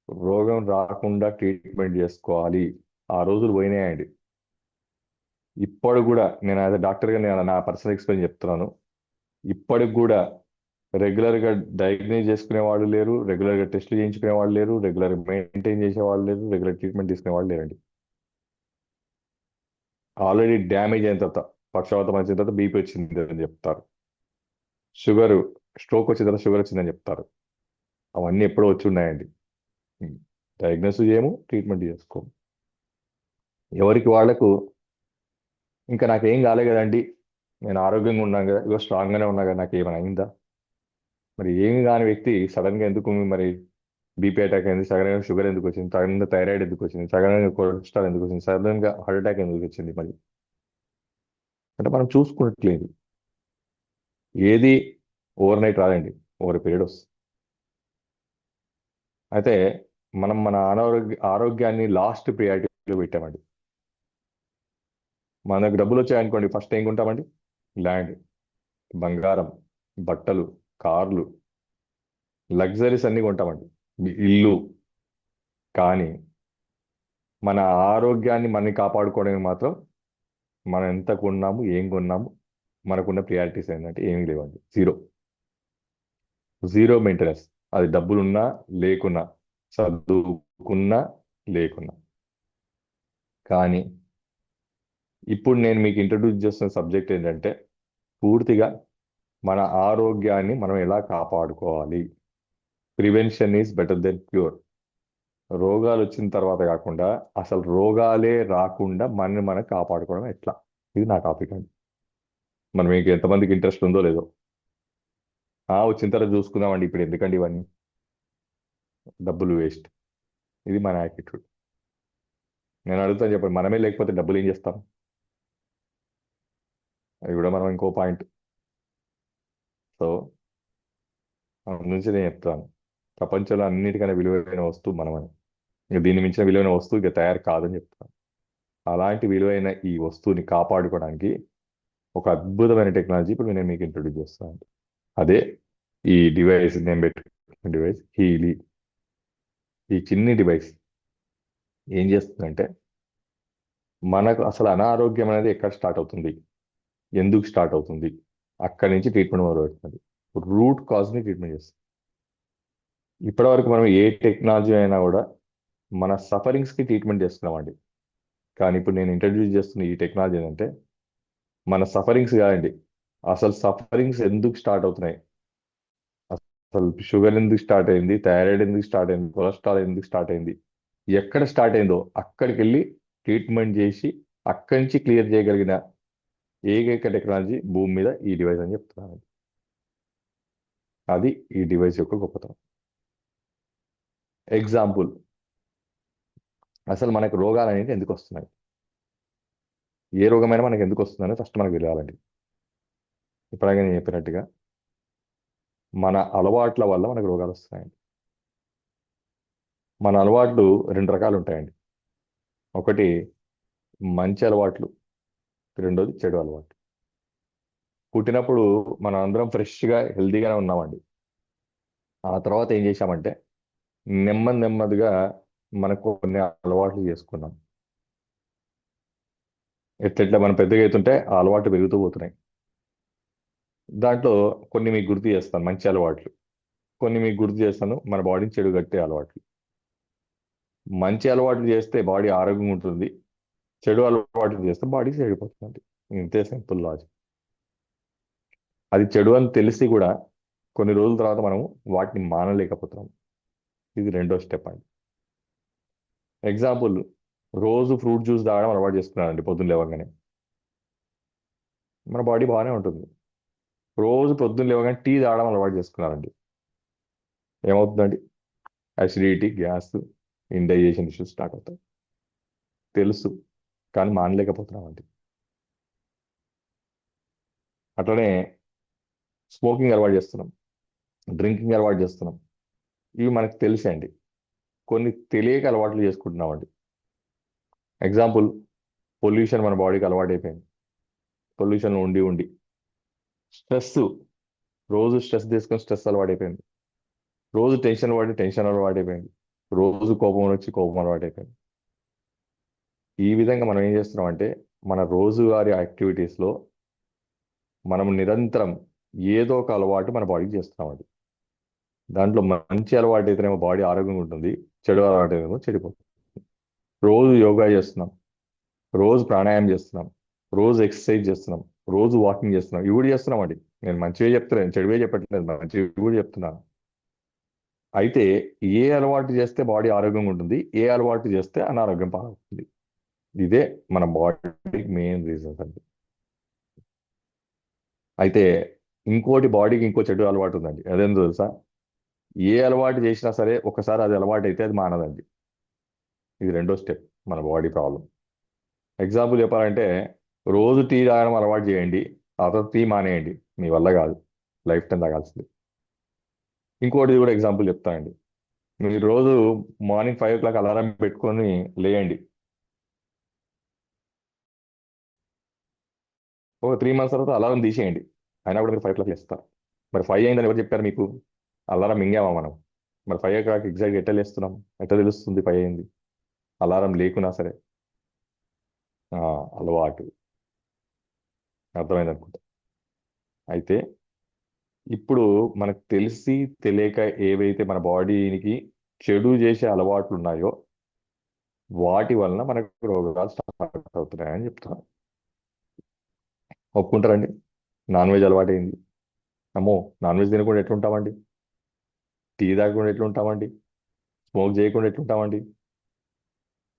రోగం రాకుండా ట్రీట్మెంట్ చేసుకోవాలి. ఆ రోజులు పోయినాయండి. ఇప్పటికి కూడా నేను యాజ్ అ డాక్టర్గా నేను నా పర్సనల్ ఎక్స్పీరియన్స్ చెప్తున్నాను. ఇప్పటికి కూడా రెగ్యులర్గా డయాగ్నైజ్ చేసుకునే వాళ్ళు లేరు, రెగ్యులర్గా టెస్టులు చేయించుకునే వాళ్ళు లేరు, రెగ్యులర్గా మెయింటైన్ చేసే వాళ్ళు లేరు, రెగ్యులర్ ట్రీట్మెంట్ తీసుకునే వాళ్ళు లేరండి. ఆల్రెడీ డ్యామేజ్ అయిన తర్వాత, పక్షవాతం వచ్చిన తర్వాత బీపీ వచ్చింది అని చెప్తారు, స్ట్రోక్ వచ్చిన తర్వాత షుగర్ వచ్చిందని చెప్తారు. అవన్నీ ఎప్పుడో వచ్చి ఉన్నాయండి. డయాగ్నోస్ చేయము, ట్రీట్మెంట్ చేసుకోము. ఎవరికి వాళ్లకు ఇంకా నాకేం కాలే కదండి, నేను ఆరోగ్యంగా ఉన్నాను కదా, ఇగో స్ట్రాంగ్గానే ఉన్నా కదా, నాకు ఏమైనా అయిందా? మరి ఏమి కాని వ్యక్తి సడన్గా ఎందుకు మరి బీపీ అటాక్ అయింది, సడన్గా షుగర్ ఎందుకు వచ్చింది, సడన్గా థైరాయిడ్ ఎందుకు వచ్చింది, సడన్గా కొలెస్ట్రాల్ ఎందుకు వచ్చింది, సడన్గా హార్ట్ అటాక్ ఎందుకు వచ్చింది? మరి అంటే మనం చూసుకున్నట్లేదు. ఏది ఓవర్ నైట్ రాదండి, ఓవర్ పీరియడ్ వస్తుంది. అయితే మనం మన ఆరోగ్యాన్ని లాస్ట్ ప్రియారిటీలో పెట్టామండి. మనకు డబ్బులు వచ్చాయనుకోండి, ఫస్ట్ ఏం కొంటామండి? ల్యాండ్, బంగారం, బట్టలు, కార్లు, లగ్జరీస్ అన్నీ కొంటామండి, ఇల్లు. కానీ మన ఆరోగ్యాన్ని మనం కాపాడుకోవడానికి మాత్రం మనం ఎంత కొన్నాము, ఏం కొన్నాము, మనకున్న ప్రియారిటీస్ ఏంటంటే ఏమీ లేవండి. Zero maintenance. అది డబ్బులున్నా లేకున్నా, చదువుకున్నా లేకున్నా. కానీ ఇప్పుడు నేను మీకు ఇంట్రడ్యూస్ చేస్తున్న సబ్జెక్ట్ ఏంటంటే పూర్తిగా మన ఆరోగ్యాన్ని మనం ఎలా కాపాడుకోవాలి. Prevention is better than cure. రోగాలు వచ్చిన తర్వాత కాకుండా అసలు రోగాలే రాకుండా మనని మనం కాపాడుకోవడం ఎట్లా, ఇది నా టాపిక్ అండి. మరి మీకు ఎంతమందికి ఇంట్రెస్ట్ ఉందో లేదో, వచ్చిన తర్వాత చూసుకుందామండి, ఇప్పుడు ఎందుకండి ఇవన్నీ, డబ్బులు వేస్ట్. ఇది మన యాటిట్యూడ్. నేను అడుగుతాను, చెప్పండి, మనమే లేకపోతే డబ్బులు ఏం చేస్తాం? అది కూడా మనం ఇంకో పాయింట్. సో నుంచి నేను చెప్తాను, ప్రపంచంలో అన్నిటికన్నా విలువైన వస్తువు మనమని. ఇక దీన్ని మించిన విలువైన వస్తువు ఇక తయారు కాదని చెప్తాను. అలాంటి విలువైన ఈ వస్తువుని కాపాడుకోవడానికి ఒక అద్భుతమైన టెక్నాలజీ ఇప్పుడు నేను మీకు ఇంట్రొడ్యూస్ చేస్తాను. అదే ఈ డివైస్, నేను పెట్టుకున్న డివైస్ హీలీ. ఈ చిన్ని డివైస్ ఏం చేస్తుందంటే, మనకు అసలు అనారోగ్యం అనేది ఎక్కడ స్టార్ట్ అవుతుంది, ఎందుకు స్టార్ట్ అవుతుంది, అక్కడి నుంచి ట్రీట్మెంట్ మొదలు పెడుతుంది. రూట్ కాజ్ని ట్రీట్మెంట్ చేస్తుంది. ఇప్పటివరకు మనం ఏ టెక్నాలజీ అయినా కూడా మన సఫరింగ్స్కి ట్రీట్మెంట్ చేస్తున్నామండి. కానీ ఇప్పుడు నేను ఇంట్రడ్యూస్ చేస్తున్న ఈ టెక్నాలజీ ఏంటంటే, మన సఫరింగ్స్ కాదండి, అసలు సఫరింగ్స్ ఎందుకు స్టార్ట్ అవుతున్నాయి, అసలు షుగర్ ఎందుకు స్టార్ట్ అయింది, థైరాయిడ్ ఎందుకు స్టార్ట్ అయింది, కొలెస్ట్రాల్ ఎందుకు స్టార్ట్ అయింది, ఎక్కడ స్టార్ట్ అయిందో అక్కడికి వెళ్ళి ట్రీట్మెంట్ చేసి అక్కడి నుంచి క్లియర్ చేయగలిగిన ఏకైక టెక్నాలజీ భూమి మీద ఈ డివైస్ అని చెప్తున్నాను. అది ఈ డివైస్ యొక్క గొప్పతనం. ఎగ్జాంపుల్, అసలు మనకు రోగాలు అనేది ఎందుకు వస్తున్నాయి, ఏ రోగమైనా మనకు ఎందుకు వస్తుందని ఫస్ట్ మనకు తెలియాలండి. ఇప్పుడే నేను చెప్పినట్టుగా మన అలవాట్ల వల్ల మనకు రోగాలు వస్తున్నాయండి. మన అలవాట్లు రెండు రకాలు ఉంటాయండి. ఒకటి మంచి అలవాట్లు, రెండోది చెడు అలవాట్లు. పుట్టినప్పుడు మనం అందరం ఫ్రెష్గా హెల్తీగానే ఉన్నామండి. ఆ తర్వాత ఏం చేశామంటే నెమ్మది నెమ్మదిగా మనకు కొన్ని అలవాట్లు చేసుకున్నాం. ఎట్లెట్లా మనం పెద్దగా అవుతుంటే ఆ అలవాట్లు పెరుగుతూ పోతున్నాయి. దాంట్లో కొన్ని మీకు గుర్తు చేస్తాను మంచి అలవాట్లు, కొన్ని మీకు గుర్తు చేస్తాను మన బాడీని చెడు కట్టే అలవాట్లు. మంచి అలవాట్లు చేస్తే బాడీ ఆరోగ్యంగా ఉంటుంది, చెడు అలవాట్లు చేస్తే బాడీ చెడిపోతుంది. ఇంతే సింపుల్ లాజిక్. అది చెడు అని తెలిసి కూడా కొన్ని రోజుల తర్వాత మనం వాటిని మానలేకపోతున్నాం. ఇది రెండో స్టెప్ అండి. ఎగ్జాంపుల్, రోజు ఫ్రూట్ జ్యూస్ తాగడం అలవాటు చేసుకున్నానండి పొద్దున్న లేవగానే. మన బాడీ బాగానే ఉంటుంది. రోజు పొద్దున్న లేవగానే టీ తాగడం అలవాటు చేసుకున్నానండి. ఏమవుతుందండి, అసిడిటీ, గ్యాస్, ఇండైజేషన్ ఇష్యూస్ స్టార్ట్ అవుతాయి. తెలుసు, కానీ మానలేకపోతున్నామండి. అట్లనే స్మోకింగ్ అలవాటు చేస్తున్నాం, డ్రింకింగ్ అలవాటు చేస్తున్నాం. ఇవి మనకు తెలిసే అండి, కొన్ని తెలియక అలవాట్లు చేసుకుంటున్నామండి. ఎగ్జాంపుల్, పొల్యూషన్ మన బాడీకి అలవాటు అయిపోయింది. పొల్యూషన్లో ఉండి ఉండి స్ట్రెస్, రోజు స్ట్రెస్ తీసుకొని స్ట్రెస్ అలవాటు అయిపోయింది. రోజు టెన్షన్ పడి టెన్షన్ అలవాటు అయిపోయింది. రోజు కోపం వచ్చి కోపం అలవాటు అయిపోయింది. ఈ విధంగా మనం ఏం చేస్తున్నాం అంటే మన రోజువారీ యాక్టివిటీస్లో మనం నిరంతరం ఏదో ఒక అలవాటు మన బాడీకి చేస్తున్నామండి. దాంట్లో మంచి అలవాటు అయితేనేమో బాడీ ఆరోగ్యంగా ఉంటుంది, చెడు అలవాటు అయితేనేమో చెడిపోతుంది. రోజు యోగా చేస్తున్నాం, రోజు ప్రాణాయామం చేస్తున్నాం, రోజు ఎక్సర్సైజ్ చేస్తున్నాం, రోజు వాకింగ్ చేస్తున్నాం. ఇవి కూడా చేస్తున్నాం అండి. నేను మంచివే చెప్తున్నాను, చెడువే చెప్పట్లేదు, మంచివి కూడా చెప్తున్నాను. అయితే ఏ అలవాటు చేస్తే బాడీ ఆరోగ్యంగా ఉంటుంది, ఏ అలవాటు చేస్తే అనారోగ్యం పాలవుతుంది, ఇదే మన బాడీకి మెయిన్ రీజన్స్ అండి. అయితే ఇంకోటి, బాడీకి ఇంకో చెడు అలవాటు ఉందండి. అదేందో తెలుసా, ఏ అలవాటు చేసినా సరే ఒకసారి అది అలవాటు అయితే అది మానదండి. ఇది రెండో స్టెప్ మన బాడీ ప్రాబ్లం. ఎగ్జాంపుల్ చెప్పాలంటే, రోజు టీ తాగడం అలవాటు చేయండి, ఆ తర్వాత టీ మానేయండి, మీ వల్ల కాదు, లైఫ్ టైం తాగాల్సింది. ఇంకోటి కూడా ఎగ్జాంపుల్ చెప్తానండి. మీరు రోజు మార్నింగ్ 5 o'clock అలారం పెట్టుకొని లేయండి. ఒక 3 months తర్వాత అలారం తీసేయండి, అయినా కూడా మీరు 5 o'clock లేస్తారు. మరి 5 అయిందని ఎవరు చెప్పారు మీకు? అలారం మింగామా మనం? మరి 5 o'clock ఎగ్జాక్ట్ ఎట్లా లేస్తున్నాం, ఎట్లా తెలుస్తుంది 5 అయింది? అలారం లేకున్నా సరే. ఆ, అలవాటు. అర్థమైంది అనుకుంటా. అయితే ఇప్పుడు మనకు తెలిసి తెలియక ఏవైతే మన బాడీకి చెడు చేసే అలవాట్లు ఉన్నాయో వాటి వలన మనకు రోగాలు స్టార్ట్ అవుతున్నాయని చెప్తున్నాను. ఒప్పుకుంటారండి? నాన్ వెజ్ అలవాటు అయింది, అమ్మో నాన్ వెజ్ తినకుండా ఎట్లుంటామండి, టీ తాగకుండా ఎట్లుంటామండి, స్మోక్ చేయకుండా ఎట్లుంటామండి,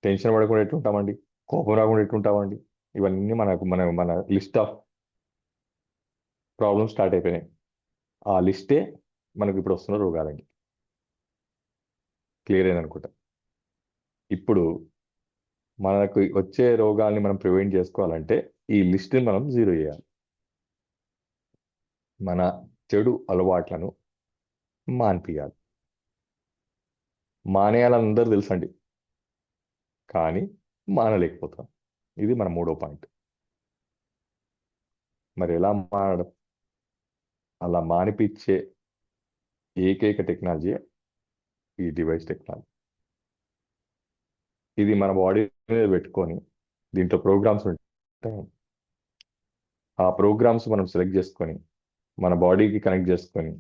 టెన్షన్ పడకుండా ఎట్లుంటామండి, కోపం రాకుండా ఎట్లుంటామండి. ఇవన్నీ మనకు మన మన లిస్ట్ ఆఫ్ ప్రాబ్లమ్స్ స్టార్ట్ అయిపోయినాయి. ఆ లిస్టే మనకు ఇప్పుడు వస్తున్న రోగాలండి. క్లియర్ అయింది అనుకుంటా. ఇప్పుడు మనకు వచ్చే రోగాల్ని మనం ప్రివెంట్ చేసుకోవాలంటే ఈ లిస్ట్ని మనం జీరో చేయాలి. మన చెడు అలవాట్లను మాన్పియాలి. మానేయాలని అందరూ తెలుసండి, కానీ మానలేకపోతాం. ఇది మన మూడో పాయింట్. మరి ఎలా మానడం? అలా మానిపించే ఏకైక టెక్నాలజీ ఈ డివైస్ టెక్నాలజీ. ఇది మన బాడీ మీద పెట్టుకొని దీంట్లో ప్రోగ్రామ్స్ ఉంటాయి. ఆ ప్రోగ్రామ్స్ మనం సెలెక్ట్ చేసుకొని మన బాడీకి కనెక్ట్ చేసుకొని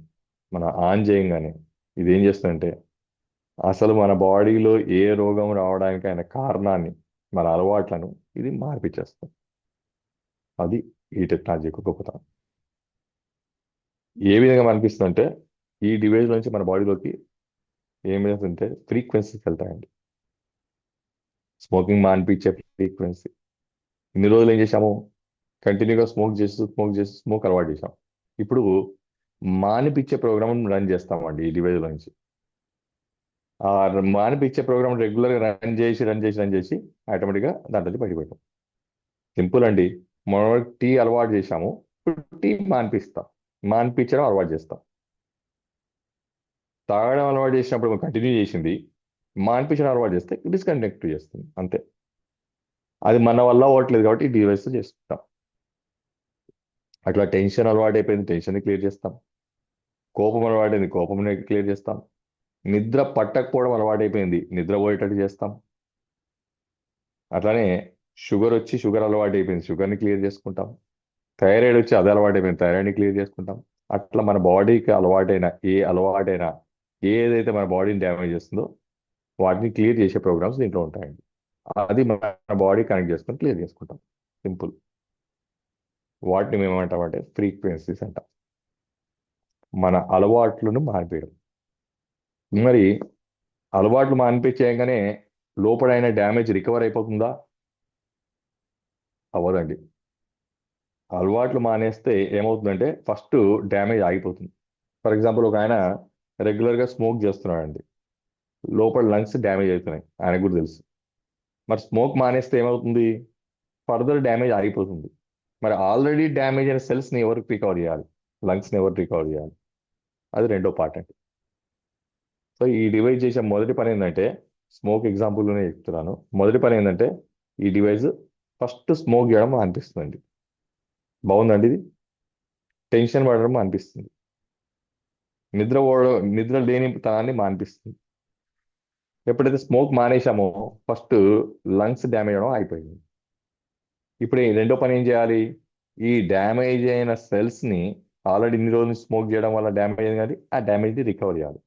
మన ఆన్ చేయంగానే ఇది ఏం చేస్తుందంటే అసలు మన బాడీలో ఏ రోగం రావడానికైన కారణాన్ని మన అలవాట్లను ఇది మార్పిచ్చేస్తుంది. అది ఈ టెక్నాలజీ యొక్క గొప్పతనం. ఏ విధంగా అనిపిస్తుందంటే ఈ డివైస్ నుంచి మన బాడీలోకి ఏం చేస్తుంటే ఫ్రీక్వెన్సీస్ వెళ్తాయండి. స్మోకింగ్ మానిపించే ఫ్రీక్వెన్సీ. ఇన్ని రోజులు ఏం చేశాము, కంటిన్యూగా స్మోక్ అలవాటు చేశాం. ఇప్పుడు మానిపించే ప్రోగ్రామ్ రన్ చేస్తామండి ఈ డివైస్ నుంచి. ఆ మానిపించే ప్రోగ్రామ్ రెగ్యులర్గా రన్ చేసి ఆటోమేటిక్గా దాంట్లో బయటపెట్టాం. సింపుల్ అండి. మనం టీ అలవాటు చేశాము, టీ మానిపించడం అలవాటు చేస్తాం. తాగడం అలవాటు చేసినప్పుడు కంటిన్యూ చేసింది, మానిపించడం అలవాటు చేస్తే డిస్కనెక్ట్ చేస్తుంది అంతే. అది మన వల్ల అవ్వట్లేదు కాబట్టి ఈ డివైస్ చేస్తుంటాం. అట్లా టెన్షన్ అలవాటు అయిపోయింది, టెన్షన్ క్లియర్ చేస్తాం. కోపం అలవాటైంది, కోపం క్లియర్ చేస్తాం. నిద్ర పట్టకపోవడం అలవాటైపోయింది, నిద్ర పోయేటట్టు చేస్తాం. అట్లానే షుగర్ అలవాటు అయిపోయింది, షుగర్ని క్లియర్ చేసుకుంటాం. థైరాయిడ్ వచ్చి అది అలవాటైపోయింది, థైరాయిడ్ని క్లియర్ చేసుకుంటాం. అట్లా మన బాడీకి అలవాటైనా ఏదైతే మన బాడీని డ్యామేజ్ చేస్తుందో వాటిని క్లియర్ చేసే ప్రోగ్రామ్స్ దీంట్లో ఉంటాయండి. అది మన బాడీ కనెక్ట్ చేసుకొని క్లియర్ చేసుకుంటాం. సింపుల్. వాటిని మేము ఏమంటామంటే ఫ్రీక్వెన్సీస్ అంటాం. మన అలవాట్లను మానిపేయడం. మరి అలవాట్లు మానిపించేయగానే లోపలైన డ్యామేజ్ రికవర్ అయిపోతుందా? అవ్వదండి. అలవాట్లు మానేస్తే ఏమవుతుందంటే ఫస్ట్ డ్యామేజ్ ఆగిపోతుంది. ఫర్ ఎగ్జాంపుల్ ఒక ఆయన రెగ్యులర్గా స్మోక్ చేస్తున్నాడండి, లోపల లంగ్స్ డ్యామేజ్ అవుతున్నాయి, ఆయనకు కూడా తెలుసు. మరి స్మోక్ మానేస్తే ఏమవుతుంది, ఫర్దర్ డ్యామేజ్ ఆగిపోతుంది. మరి ఆల్రెడీ డ్యామేజ్ అయిన సెల్స్ని ఎవరికి రికవర్ చేయాలి, లంగ్స్ని ఎవరు రికవర్ చేయాలి? అది రెండో పార్ట్ అండి. సో ఈ డివైస్ చేసే మొదటి పని ఏంటంటే, స్మోక్ ఎగ్జాంపుల్లోనే చెప్తున్నాను. మొదటి పని ఏంటంటే ఈ డివైస్ ఫస్ట్ స్మోక్ చేయడం అనిపిస్తుంది. బాగుందండి. ఇది టెన్షన్ పడడం అనిపిస్తుంది, నిద్ర లేని తనాన్ని మానిపిస్తుంది. ఎప్పుడైతే స్మోక్ మానేశామో ఫస్ట్ లంగ్స్ డ్యామేజ్ అవడం అయిపోయింది. ఇప్పుడు ఈ రెండో పని ఏం చేయాలి, ఈ డ్యామేజ్ అయిన సెల్స్ని ఆల్రెడీ ఇన్ని రోజులు స్మోక్ చేయడం వల్ల డ్యామేజ్ అయింది కానీ ఆ డ్యామేజ్ని రికవర్ చేయాలి.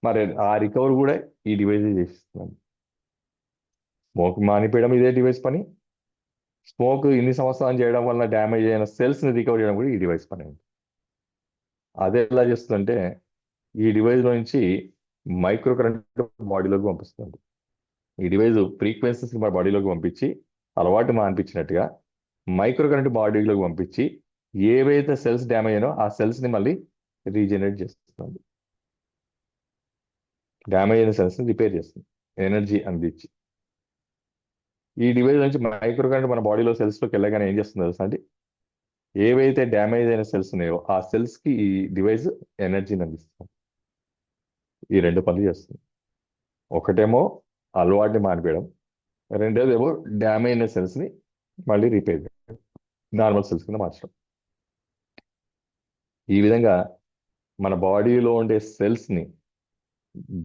మరి ఆ రికవర్ కూడా ఈ డివైస్ చేస్తుంది. స్మోక్ మానిపోయడం ఇదే డివైస్ పని, స్మోక్ ఇన్ని సంవత్సరాలు చేయడం వల్ల డ్యామేజ్ అయిన సెల్స్ని రికవర్ చేయడం కూడా ఈ డివైస్ పని. అదే ఎలా చేస్తుందంటే ఈ డివైస్లో నుంచి మైక్రో కరెంట్ బాడీలోకి పంపిస్తుంది. ఈ డివైస్ ఫ్రీక్వెన్సీస్ మన బాడీలోకి పంపించి అలవాటు మానిపించినట్టుగా మైక్రో కరెంట్ బాడీలోకి పంపించి ఏవైతే సెల్స్ డ్యామేజ్ అయినో ఆ సెల్స్ని మళ్ళీ రీజనరేట్ చేస్తుంది. డ్యామేజ్ అయిన సెల్స్ని రిపేర్ చేస్తుంది ఎనర్జీ అందించి. ఈ డివైస్ నుంచి మైక్రో కరెంట్ మన బాడీలో సెల్స్లోకి వెళ్ళగానే ఏం చేస్తుంది తెలుసా అండి, ఏవైతే డ్యామేజ్ అయిన సెల్స్ ఉన్నాయో ఆ సెల్స్కి ఈ డివైస్ ఎనర్జీని అందిస్తుంది. ఈ రెండు పనులు చేస్తుంది. ఒకటేమో అలవాటుని మానిపేయడం, రెండోదేమో డ్యామేజ్ అయిన సెల్స్ని మళ్ళీ రిపేర్ చేయడం, నార్మల్ సెల్స్ కింద మార్చడం. ఈ విధంగా మన బాడీలో ఉండే సెల్స్ని,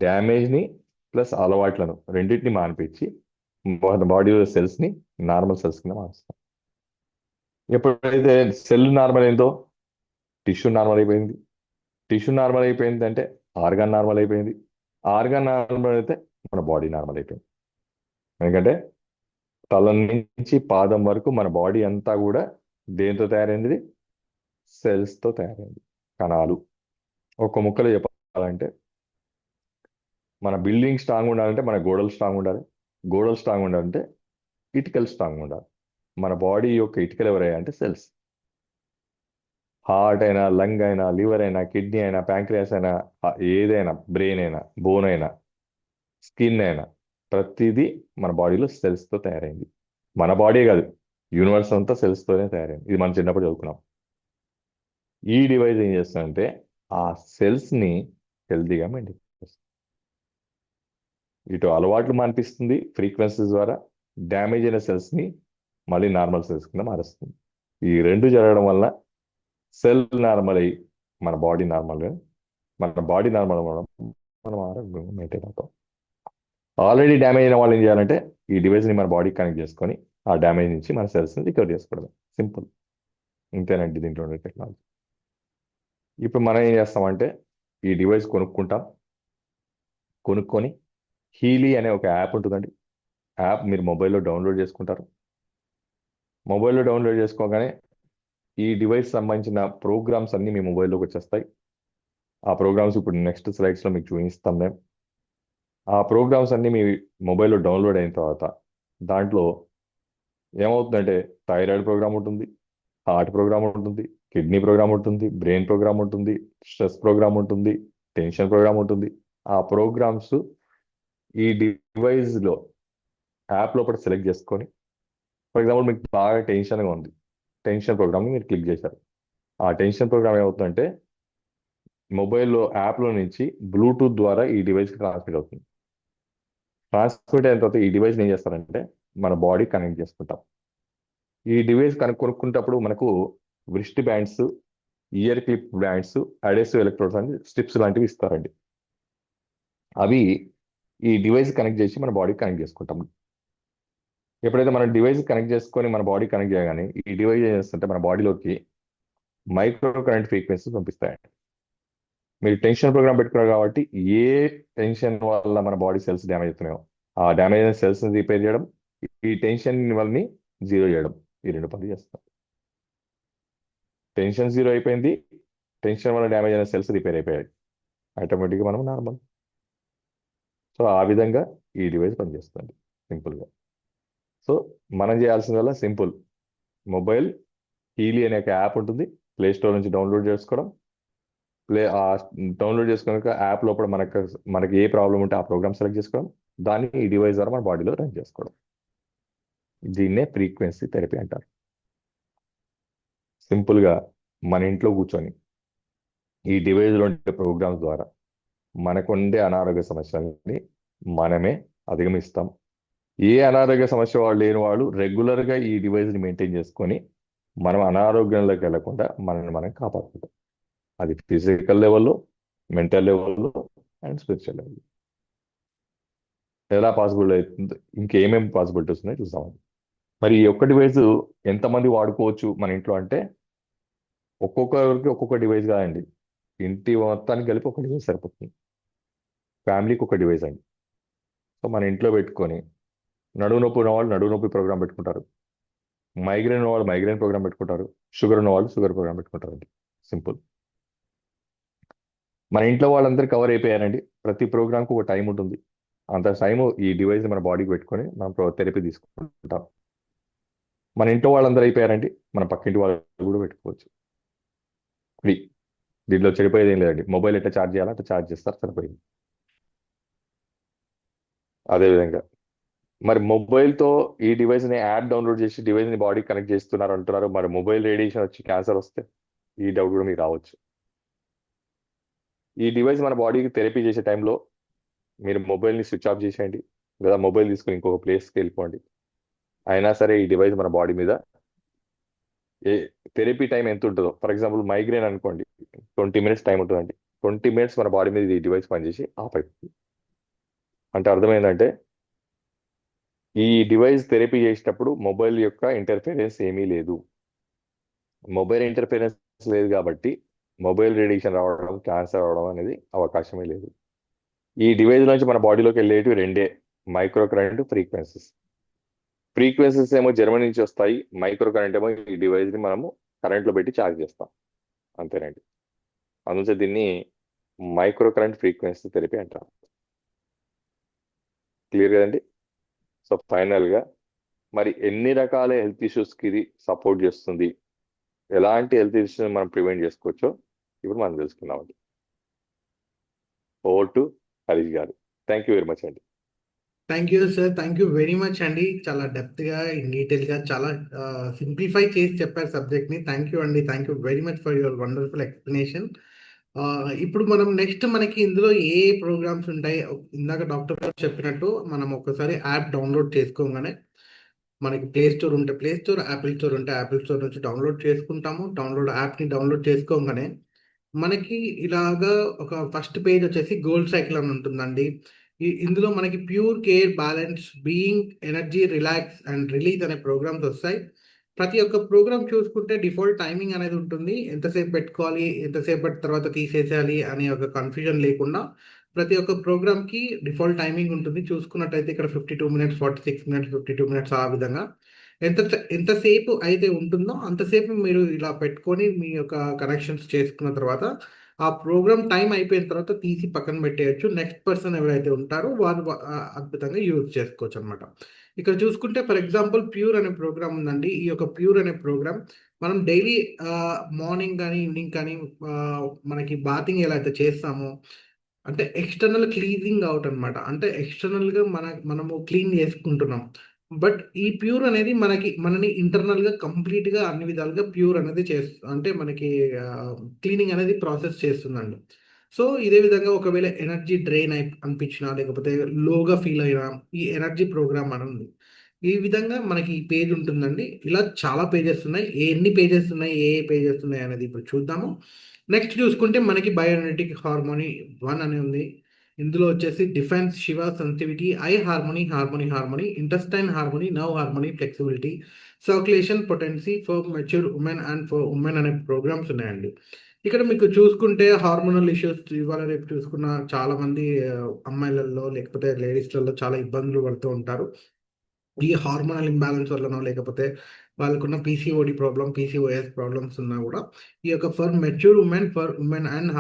డ్యామేజ్ని ప్లస్ అలవాట్లను రెండింటిని మానిపించి మన బాడీలో సెల్స్ని నార్మల్ సెల్స్ కింద మారుస్తాం. ఎప్పుడైతే సెల్ నార్మల్ అయిందో టిష్యూ నార్మల్ అయిపోయింది, టిష్యూ నార్మల్ అయిపోయింది అంటే ఆర్గాన్ నార్మల్ అయిపోయింది, ఆర్గాన్ నార్మల్ అయితే మన బాడీ నార్మల్ అయిపోయింది. ఎందుకంటే తల నుంచి పాదం వరకు మన బాడీ అంతా కూడా దేంతో తయారైంది, సెల్స్తో తయారైంది, కణాలు. ఒక ముక్కలో చెప్పాలంటే మన బిల్డింగ్ స్ట్రాంగ్ ఉండాలంటే మన గోడలు స్ట్రాంగ్ ఉండాలి, గోడలు స్ట్రాంగ్ ఉండాలంటే ఇటుకలు స్ట్రాంగ్ ఉండాలి. మన బాడీ యొక్క ఇటుకలు ఎవరయ్యా అంటే సెల్స్. హార్ట్ అయినా, లంగ్ అయినా, లివర్ అయినా, కిడ్నీ అయినా, ప్యాంక్రియాస్ అయినా, ఏదైనా, బ్రెయిన్ అయినా, బోన్ అయినా, స్కిన్ అయినా, ప్రతిదీ మన బాడీలో సెల్స్తో తయారైంది. మన బాడీ కాదు, యూనివర్స్ అంతా సెల్స్తోనే తయారైంది. ఇది మనం చిన్నప్పుడు చదువుకున్నాం. ఈ డివైస్ ఏం చేస్తుందంటే ఆ సెల్స్ని హెల్తీగా మెయింటైన్ చేస్తుంది. ఇటు అలవాట్లు మానిపిస్తుంది ఫ్రీక్వెన్సీస్ ద్వారా, డ్యామేజ్ అయిన సెల్స్ని మళ్ళీ నార్మల్ సెల్స్ కింద మారుస్తుంది. ఈ రెండు జరగడం వల్ల సెల్ నార్మల్ అయ్యి మన బాడీ నార్మల్గా, మన బాడీ నార్మల్ అవ్వడం, మనం ఆరోగ్యంగా మెయింటైన్ అవుతాం. ఆల్రెడీ డ్యామేజ్ అయిన వాళ్ళు ఏం చేయాలంటే ఈ డివైస్ని మన బాడీకి కనెక్ట్ చేసుకొని ఆ డ్యామేజ్ నుంచి మన సెల్స్ని రికవర్ చేసుకోవడం. సింపుల్. ఇంతేనండి దీంట్లో ఉండే టెక్నాలజీ. ఇప్పుడు మనం ఏం చేస్తామంటే ఈ డివైస్ కొనుక్కుంటాం. కొనుక్కొని హీలీ అనే ఒక యాప్ ఉంటుందండి. యాప్ మీరు మొబైల్లో డౌన్లోడ్ చేసుకుంటారు. మొబైల్లో డౌన్లోడ్ చేసుకోగానే ఈ డివైస్ సంబంధించిన ప్రోగ్రామ్స్ అన్నీ మీ మొబైల్లోకి వచ్చేస్తాయి. ఆ ప్రోగ్రామ్స్ ఇప్పుడు నెక్స్ట్ స్లైడ్స్లో మీకు చూపిస్తాం మేము. ఆ ప్రోగ్రామ్స్ అన్నీ మీ మొబైల్లో డౌన్లోడ్ అయిన తర్వాత దాంట్లో ఏమవుతుందంటే థైరాయిడ్ ప్రోగ్రామ్ ఉంటుంది, హార్ట్ ప్రోగ్రామ్ ఉంటుంది, కిడ్నీ ప్రోగ్రామ్ ఉంటుంది, బ్రెయిన్ ప్రోగ్రామ్ ఉంటుంది, స్ట్రెస్ ప్రోగ్రామ్ ఉంటుంది, టెన్షన్ ప్రోగ్రామ్ ఉంటుంది. ఆ ప్రోగ్రామ్స్ ఈ డివైస్లో యాప్ లోపల సెలెక్ట్ చేసుకొని, ఫర్ ఎగ్జాంపుల్ మీకు బాగా టెన్షన్గా ఉంది, టెన్షన్ ప్రోగ్రామ్ని మీరు క్లిక్ చేశారు. ఆ టెన్షన్ ప్రోగ్రామ్ ఏమవుతుందంటే మొబైల్లో యాప్లో నుంచి బ్లూటూత్ ద్వారా ఈ డివైస్కి ట్రాన్స్మిట్ అవుతుంది. ట్రాన్స్మిట్ అయిన తర్వాత ఈ డివైస్ని ఏం చేస్తారంటే మన బాడీ కనెక్ట్ చేసుకుంటాం. ఈ డివైస్ కొనుక్కుంటప్పుడు మనకు wrist bands, year clip bands, adhesive electrodes అని స్ట్రిప్స్ లాంటివి ఇస్తారండి. అవి ఈ డివైస్ కనెక్ట్ చేసి మన బాడీకి కనెక్ట్ చేసుకుంటాం. ఎప్పుడైతే మన డివైస్ కనెక్ట్ చేసుకొని మన బాడీ కనెక్ట్ చేయగానే ఈ డివైస్ ఏం చేస్తుంటే మన బాడీలోకి మైక్రో కరెంట్ ఫ్రీక్వెన్సీస్ పంపిస్తాయండి. మీరు టెన్షన్ ప్రోగ్రామ్ పెట్టుకున్నారు కాబట్టి ఏ టెన్షన్ వల్ల మన బాడీ సెల్స్ డ్యామేజ్ అవుతున్నాయో ఆ డ్యామేజ్ అయిన సెల్స్ని రిపేర్ చేయడం, ఈ టెన్షన్ వల్ని జీరో చేయడం, ఈ రెండు పనులు చేస్తాం. టెన్షన్ జీరో అయిపోయింది, టెన్షన్ వల్ల డ్యామేజ్ అయిన సెల్స్ రిపేర్ అయిపోయాయి, ఆటోమేటిక్గా మనం నార్మల్. సో ఆ విధంగా ఈ డివైస్ పనిచేస్తుంది సింపుల్గా. సో మనం చేయాల్సిందల్లా సింపుల్, మొబైల్ హీలీ అనే ఒక యాప్ ఉంటుంది, ప్లే స్టోర్ నుంచి డౌన్లోడ్ చేసుకోవడం. డౌన్లోడ్ చేసుకున్నాక యాప్ లోపల మనకి ఏ ప్రాబ్లం ఉంటే ఆ ప్రోగ్రామ్ సెలెక్ట్ చేసుకోవడం, దాన్ని ఈ డివైస్ ద్వారా మన బాడీలో రన్ చేసుకోవడం. దీన్నే ఫ్రీక్వెన్సీ థెరపీ అంటారు. సింపుల్గా మన ఇంట్లో కూర్చొని ఈ డివైస్లో ఉండే ప్రోగ్రామ్స్ ద్వారా మనకుండే అనారోగ్య సమస్యల్ని మనమే అధిగమిస్తాం. ఏ అనారోగ్య సమస్య వాళ్ళు లేని వాళ్ళు రెగ్యులర్గా ఈ డివైస్ని మెయింటైన్ చేసుకొని మనం అనారోగ్యంలోకి వెళ్లకుండా మనల్ని మనం కాపాడుకుంటాం. అది ఫిజికల్ లెవెల్లో, మెంటల్ లెవెల్లో అండ్ స్పిరిచువల్ లెవెల్లో. ఎలా పాసిబుల్ అవుతుంది, ఇంకేమేమి పాసిబిలిటీస్ ఉన్నాయో చూసామండి. మరి ఈ ఒక్క డివైస్ ఎంతమంది వాడుకోవచ్చు మన ఇంట్లో అంటే ఒక్కొక్కరికి ఒక్కొక్క డివైస్ కాదండి. ఇంటి మొత్తానికి కలిపి ఒక డివైస్ సరిపోతుంది. ఫ్యామిలీకి ఒక డివైస్ అండి. సో మన ఇంట్లో పెట్టుకొని నడువు నొప్పి ఉన్న వాళ్ళు నడువు నొప్పి ప్రోగ్రామ్ పెట్టుకుంటారు, మైగ్రేన్ ఉన్న వాళ్ళు మైగ్రేన్ ప్రోగ్రామ్ పెట్టుకుంటారు, షుగర్ ఉన్న వాళ్ళు షుగర్ ప్రోగ్రామ్ పెట్టుకుంటారండి. సింపుల్. మన ఇంట్లో వాళ్ళందరూ కవర్ అయిపోయారండి. ప్రతి ప్రోగ్రామ్కి ఒక టైం ఉంటుంది. అంత టైం ఈ డివైస్ మన బాడీకి పెట్టుకొని మనం థెరపీ తీసుకుంటాం. మన ఇంట్లో వాళ్ళందరూ అయిపోయారండి, మన పక్కింటి వాళ్ళు కూడా పెట్టుకోవచ్చు. ఫ్రీ. దీంట్లో చెడిపోయేది ఏం లేదండి. మొబైల్ ఎట్లా ఛార్జ్ చేయాలో అట్లా ఛార్జ్ చేస్తారు, సరిపోయింది. అదేవిధంగా మరి మొబైల్తో ఈ డివైస్ని యాప్ డౌన్లోడ్ చేసి డివైస్ని బాడీకి కనెక్ట్ చేస్తున్నారు అంటున్నారు. మరి మొబైల్ రేడియేషన్ వచ్చి క్యాన్సర్ వస్తే ఈ డౌట్ కూడా మీకు రావచ్చు. ఈ డివైస్ మన బాడీకి థెరపీ చేసే టైంలో మీరు మొబైల్ని స్విచ్ ఆఫ్ చేసేయండి, లేదా మొబైల్ తీసుకుని ఇంకొక ప్లేస్కి వెళ్ళిపోండి. అయినా సరే ఈ డివైస్ మన బాడీ మీద ఏ థెరపీ టైం ఎంత ఉంటుందో, ఫర్ ఎగ్జాంపుల్ మైగ్రేన్ అనుకోండి, 20 minutes టైం ఉంటుందండి. 20 minutes మన బాడీ మీద ఈ డివైస్ పనిచేసి ఆఫ్ అయిపోతుంది. అంటే అర్థమైందంటే ఈ డివైస్ థెరపీ చేసేటప్పుడు మొబైల్ యొక్క ఇంటర్ఫీరెన్స్ ఏమీ లేదు. మొబైల్ ఇంటర్ఫీరెన్స్ లేదు కాబట్టి మొబైల్ రేడియేషన్ రావడం, క్యాన్సర్ రావడం అనేది అవకాశమే లేదు. ఈ డివైస్ నుంచి మన బాడీలోకి వెళ్ళేటివి రెండే, మైక్రో కరెంట్, ఫ్రీక్వెన్సీస్. ఫ్రీక్వెన్సీస్ ఏమో జర్మనీ నుంచి వస్తాయి, మైక్రో కరెంట్ ఏమో ఈ డివైస్ని మనము కరెంట్లో పెట్టి ఛార్జ్ చేస్తాం. అంతేనండి. అందుకే దీన్ని మైక్రో కరెంట్ ఫ్రీక్వెన్సీ థెరపీ అంటారు. క్లియర్ కదండి. సో ఫైనల్గా మరి ఎన్ని రకాల హెల్త్ ఇష్యూస్కి ఇది సపోర్ట్ చేస్తుంది, ఎలాంటి హెల్త్ ఇష్యూస్ మనం ప్రివెంట్ చేసుకోవచ్చో ఇప్పుడు మనం తెలుసుకున్నామండి. ఓవర్ టు హరీష్ గారు. థ్యాంక్ యూ వెరీ మచ్ అండి. Thank you sir, thank you very much అండి. చాలా డెప్త్గా, డీటెయిల్గా, చాలా సింప్లిఫై చేసి చెప్పారు సబ్జెక్ట్ని. థ్యాంక్ యూ అండి, thank you very much for your wonderful explanation. ఇప్పుడు మనం నెక్స్ట్ మనకి ఇందులో ఏ ప్రోగ్రామ్స్ ఉంటాయి, ఇందాక డాక్టర్ గారు చెప్పినట్టు మనం ఒకసారి యాప్ డౌన్లోడ్ చేసుకోగానే మనకి ప్లే స్టోర్ ఉంటే ప్లే స్టోర్, యాపిల్ స్టోర్ ఉంటే యాపిల్ స్టోర్ నుంచి డౌన్లోడ్ చేసుకుంటాము. యాప్ని డౌన్లోడ్ చేసుకోగానే మనకి ఇలాగా ఒక ఫస్ట్ పేజ్ వచ్చేసి గోల్డ్ సైకిల్ అని ఉంటుందండి. ఇందులో మనకి pure care, balance, being, energy, relax and release అనే ప్రోగ్రామ్స్ వస్తాయి. ప్రతి ఒక్క ప్రోగ్రామ్ చూసుకుంటే డిఫాల్ట్ టైమింగ్ అనేది ఉంటుంది. ఎంతసేపు పెట్టుకోవాలి, ఎంతసేపటి తర్వాత తీసేసేయాలి అనే ఒక కన్ఫ్యూజన్ లేకుండా ప్రతి ఒక్క ప్రోగ్రామ్‌కి డిఫాల్ట్ టైమింగ్ ఉంటుంది. చూసుకున్నట్టయితే ఇక్కడ 52 మినిట్స్, 46 మినిట్స్, 52 మినిట్స్ ఆ విధంగా. ఎంతసేపు అయితే ఉంటుందో అంతసేపు మీరు ఇలా పెట్టుకొని మీ యొక్క కనెక్షన్స్ చేసుకున్న తర్వాత ఆ ప్రోగ్రామ్ టైం అయిపోయిన తర్వాత తీసి పక్కన పెట్టేయొచ్చు. నెక్స్ట్ పర్సన్ ఎవరైతే ఉంటారో వారు అద్భుతంగా యూజ్ చేసుకోవచ్చనమాట. ఇక్కడ చూసుకుంటే ఫర్ ఎగ్జాంపుల్ ప్యూర్ అనే ప్రోగ్రామ్ ఉందండి. ఈ యొక్క ప్యూర్ అనే ప్రోగ్రామ్ మనం డైలీ మార్నింగ్ కానీ, ఈవినింగ్ కానీ మనకి బాతింగ్ ఎలా అయితే చేస్తామో అంటే ఎక్స్టర్నల్ క్లీజింగ్ అవుట్ అనమాట. అంటే ఎక్స్టర్నల్‌గా మనము క్లీన్ చేసుకుంటున్నాం. బట్ ఈ ప్యూర్ అనేది మనని ఇంటర్నల్‌గా కంప్లీట్‌గా అన్ని విధాలుగా ప్యూర్ అనేది అంటే మనకి క్లీనింగ్ అనేది ప్రాసెస్ చేస్తుందండి. సో, ఇదే విధంగా ఒకవేళ ఎనర్జీ డ్రైన్ అనిపించినా, లేకపోతే లోగా ఫీల్ అయినా ఈ ఎనర్జీ ప్రోగ్రామ్ అని ఉంది. ఈ విధంగా మనకి ఈ పేజ్ ఉంటుందండి. ఇలా చాలా పేజెస్ ఉన్నాయి. ఎన్ని పేజెస్ ఉన్నాయి, ఏ పేజెస్ ఉన్నాయి అనేది ఇప్పుడు చూద్దాము. నెక్స్ట్ చూసుకుంటే మనకి బయోఎనర్జెటిక్ హార్మోనీ 1 అని ఉంది. ఇందులో వచ్చేసి defence, Shiva, sensitivity, I harmony, intestine harmony, nerve harmony, flexibility, circulation, potency for mature women and for women అనే ప్రోగ్రామ్స్ ఉన్నాయండి. ఇక్కడ మీకు చూసుకుంటే హార్మోనల్ ఇష్యూస్ ఇవాళ రేపు చూసుకున్న చాలామంది అమ్మాయిలలో లేకపోతే లేడీస్‌లలో చాలా ఇబ్బందులు పడుతూ ఉంటారు. ఈ హార్మోనల్ ఇంబాలెన్స్ వల్లనో లేకపోతే వాళ్ళకున్న పీసీఓడి ప్రాబ్లమ్, పీసీఓఎస్ ప్రాబ్లమ్స్ ఉన్నా గూడా ఈ యొక్క ఫర్ వుమెన్ అండ్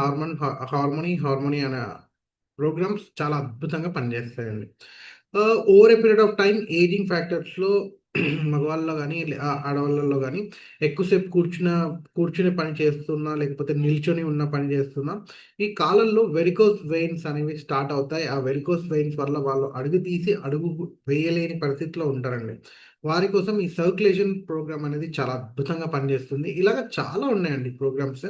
హార్మనీ అనే ప్రోగ్రామ్స్ చాలా అద్భుతంగా పనిచేస్తాయండి. Over a period of time ageing ఫ్యాక్టర్స్‌లో మగవాళ్ళలో గాని, ఆడవాళ్ళలో గాని ఎక్కువసేపు కూర్చుని పని చేస్తున్నా, లేకపోతే నిల్చొని ఉన్న పని చేస్తున్నా, ఈ కాలంలో వెరికోస్ వెయిన్స్ అనేవి స్టార్ట్ అవుతాయి. ఆ వెరికోస్ వెయిన్స్ వల్ల వాళ్ళు అడుగు తీసి అడుగు వేయలేని పరిస్థితిలో ఉంటారండి. వారి కోసం ఈ సర్క్యులేషన్ ప్రోగ్రామ్ అనేది చాలా అద్భుతంగా పనిచేస్తుంది. ఇలాగ చాలా ఉన్నాయండి ప్రోగ్రామ్స్.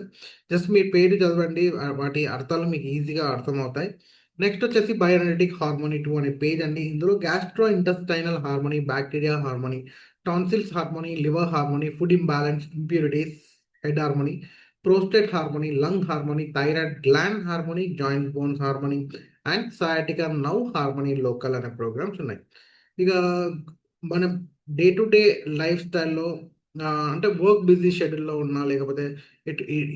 జస్ట్ మీరు పేరు చదవండి. వాటి అర్థాలు మీకు ఈజీగా అర్థమవుతాయి. నెక్స్ట్ వచ్చేసి బయోఎనర్జెటిక్ హార్మోనీ 2 అనే పేజ్ అండి. ఇందులో gastro intestinal harmony, bacteria harmony, tonsils harmony, liver harmony, food imbalance, impurities, head harmony, prostate harmony, lung harmony, thyroid gland harmony, joint bones harmony and sciatica nerve harmony local అనే programs ఉన్నాయి. ఇక మనం day to day life స్టైల్‌లో అంటే work busy షెడ్యూల్‌లో ఉన్నా లేకపోతే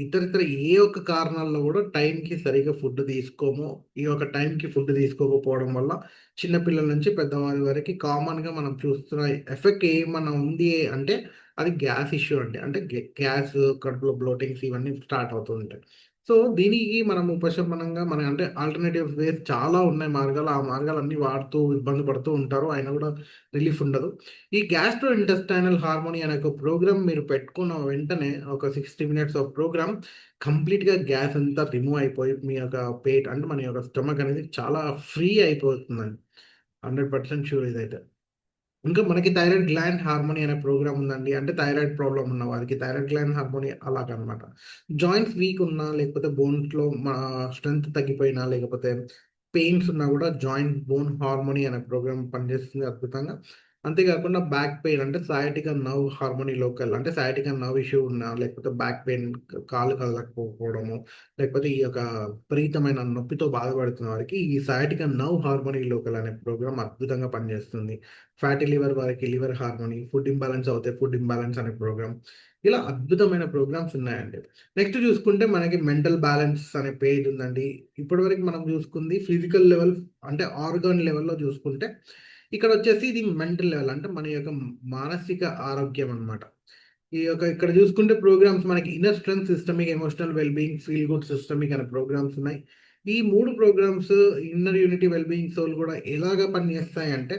ఇతరితర ఏ ఒక్క కారణాల్లో గూడా టైంకి సరిగ్గా ఫుడ్ తీసుకోము. ఈ యొక్క టైంకి ఫుడ్ తీసుకోకపోవడం వల్ల చిన్న పిల్లల నుంచి పెద్దవారి వరకి కామన్‌గా మనం చూస్తున్న ఎఫెక్ట్ ఏమన్నా ఉంది అంటే అది గ్యాస్ ఇష్యూ అండి. అంటే గ్యాస్, కడుపులో బ్లోటింగ్స్ ఇవన్నీ స్టార్ట్ అవుతూ ఉంటాయి. సో, దీనికి మనం ఉపశమనంగా అంటే ఆల్టర్‌నేటివ్ వేస్ చాలా ఉన్నాయి మార్గాలు. ఆ మార్గాలన్నీ వాడుతూ ఇబ్బంది పడుతూ ఉంటారు. అయినా గూడా రిలీఫ్ ఉండదు. ఈ గ్యాస్ట్రో ఇంటెస్టైనల్ హార్మోనీ అనే ఒక ప్రోగ్రామ్ మీరు పెట్టుకున్న వెంటనే ఒక 60 మినిట్స్ ఆఫ్ ప్రోగ్రామ్ కంప్లీట్‌గా గ్యాస్ అంతా రిమూవ్ అయిపోయి మీ యొక్క అంటే మన యొక్క స్టమక్ అనేది చాలా ఫ్రీ అయిపోతుందండి. 100% షూర్ ఇదైతే. ఇంకా మనకి థైరాయిడ్ గ్లాండ్ హార్మోనీ అనే ప్రోగ్రామ్ ఉందండి. అంటే థైరాయిడ్ ప్రాబ్లమ్ ఉన్న వారికి థైరాయిడ్ గ్లాండ్ హార్మోనీ అలాగనమాట. జాయింట్స్ వీక్ ఉన్నా, లేకపోతే బోన్స్‌లో స్ట్రెంత్ తగ్గిపోయినా, లేకపోతే పెయిన్స్ ఉన్నా గూడా జాయింట్ బోన్ హార్మోనీ అనే ప్రోగ్రామ్ పనిచేస్తుంది అద్భుతంగా. అంతేకాకుండా బ్యాక్ పెయిన్ అంటే సయాటికా నర్వ్ హార్మోనీ లోకల్ అంటే సయాటికా నర్వ్ ఇష్యూ ఉన్నా, లేకపోతే బ్యాక్ పెయిన్ కాళ్ళు కదలకపోవడము, లేకపోతే ఈ యొక్క విపరీతమైన నొప్పితో బాధపడుతున్న వారికి ఈ సయాటికా నర్వ్ హార్మోనీ లోకల్ అనే ప్రోగ్రామ్ అద్భుతంగా పనిచేస్తుంది. ఫ్యాటీ లివర్ వారికి లివర్ హార్మోనీ, ఫుడ్ ఇంబాలెన్స్ అవుతే ఫుడ్ ఇంబాలెన్స్ అనే ప్రోగ్రామ్. ఇలా అద్భుతమైన ప్రోగ్రామ్స్ ఉన్నాయండి. నెక్స్ట్ చూసుకుంటే మనకి మెంటల్ బ్యాలెన్స్ అనే పేజ్ ఉందండి. ఇప్పటివరకు మనం చూసుకుంది ఫిజికల్ లెవెల్ అంటే ఆర్గాన్ లెవెల్‌లో చూసుకుంటే, ఇక్కడొచ్చేసి ఇది మెంటల్ లెవెల్ అంటే మన యొక్క మానసిక ఆరోగ్యం అన్నమాట. ఇక్కడ చూసుకుంటే ప్రోగ్రామ్స్ మనకి inner strength, systemic, emotional well being, feel good systemic అనే ప్రోగ్రామ్స్ ఉన్నాయి. ఈ 3 programs inner unity, well being, soul కూడా ఎలాగా పనిచేస్తాయంటే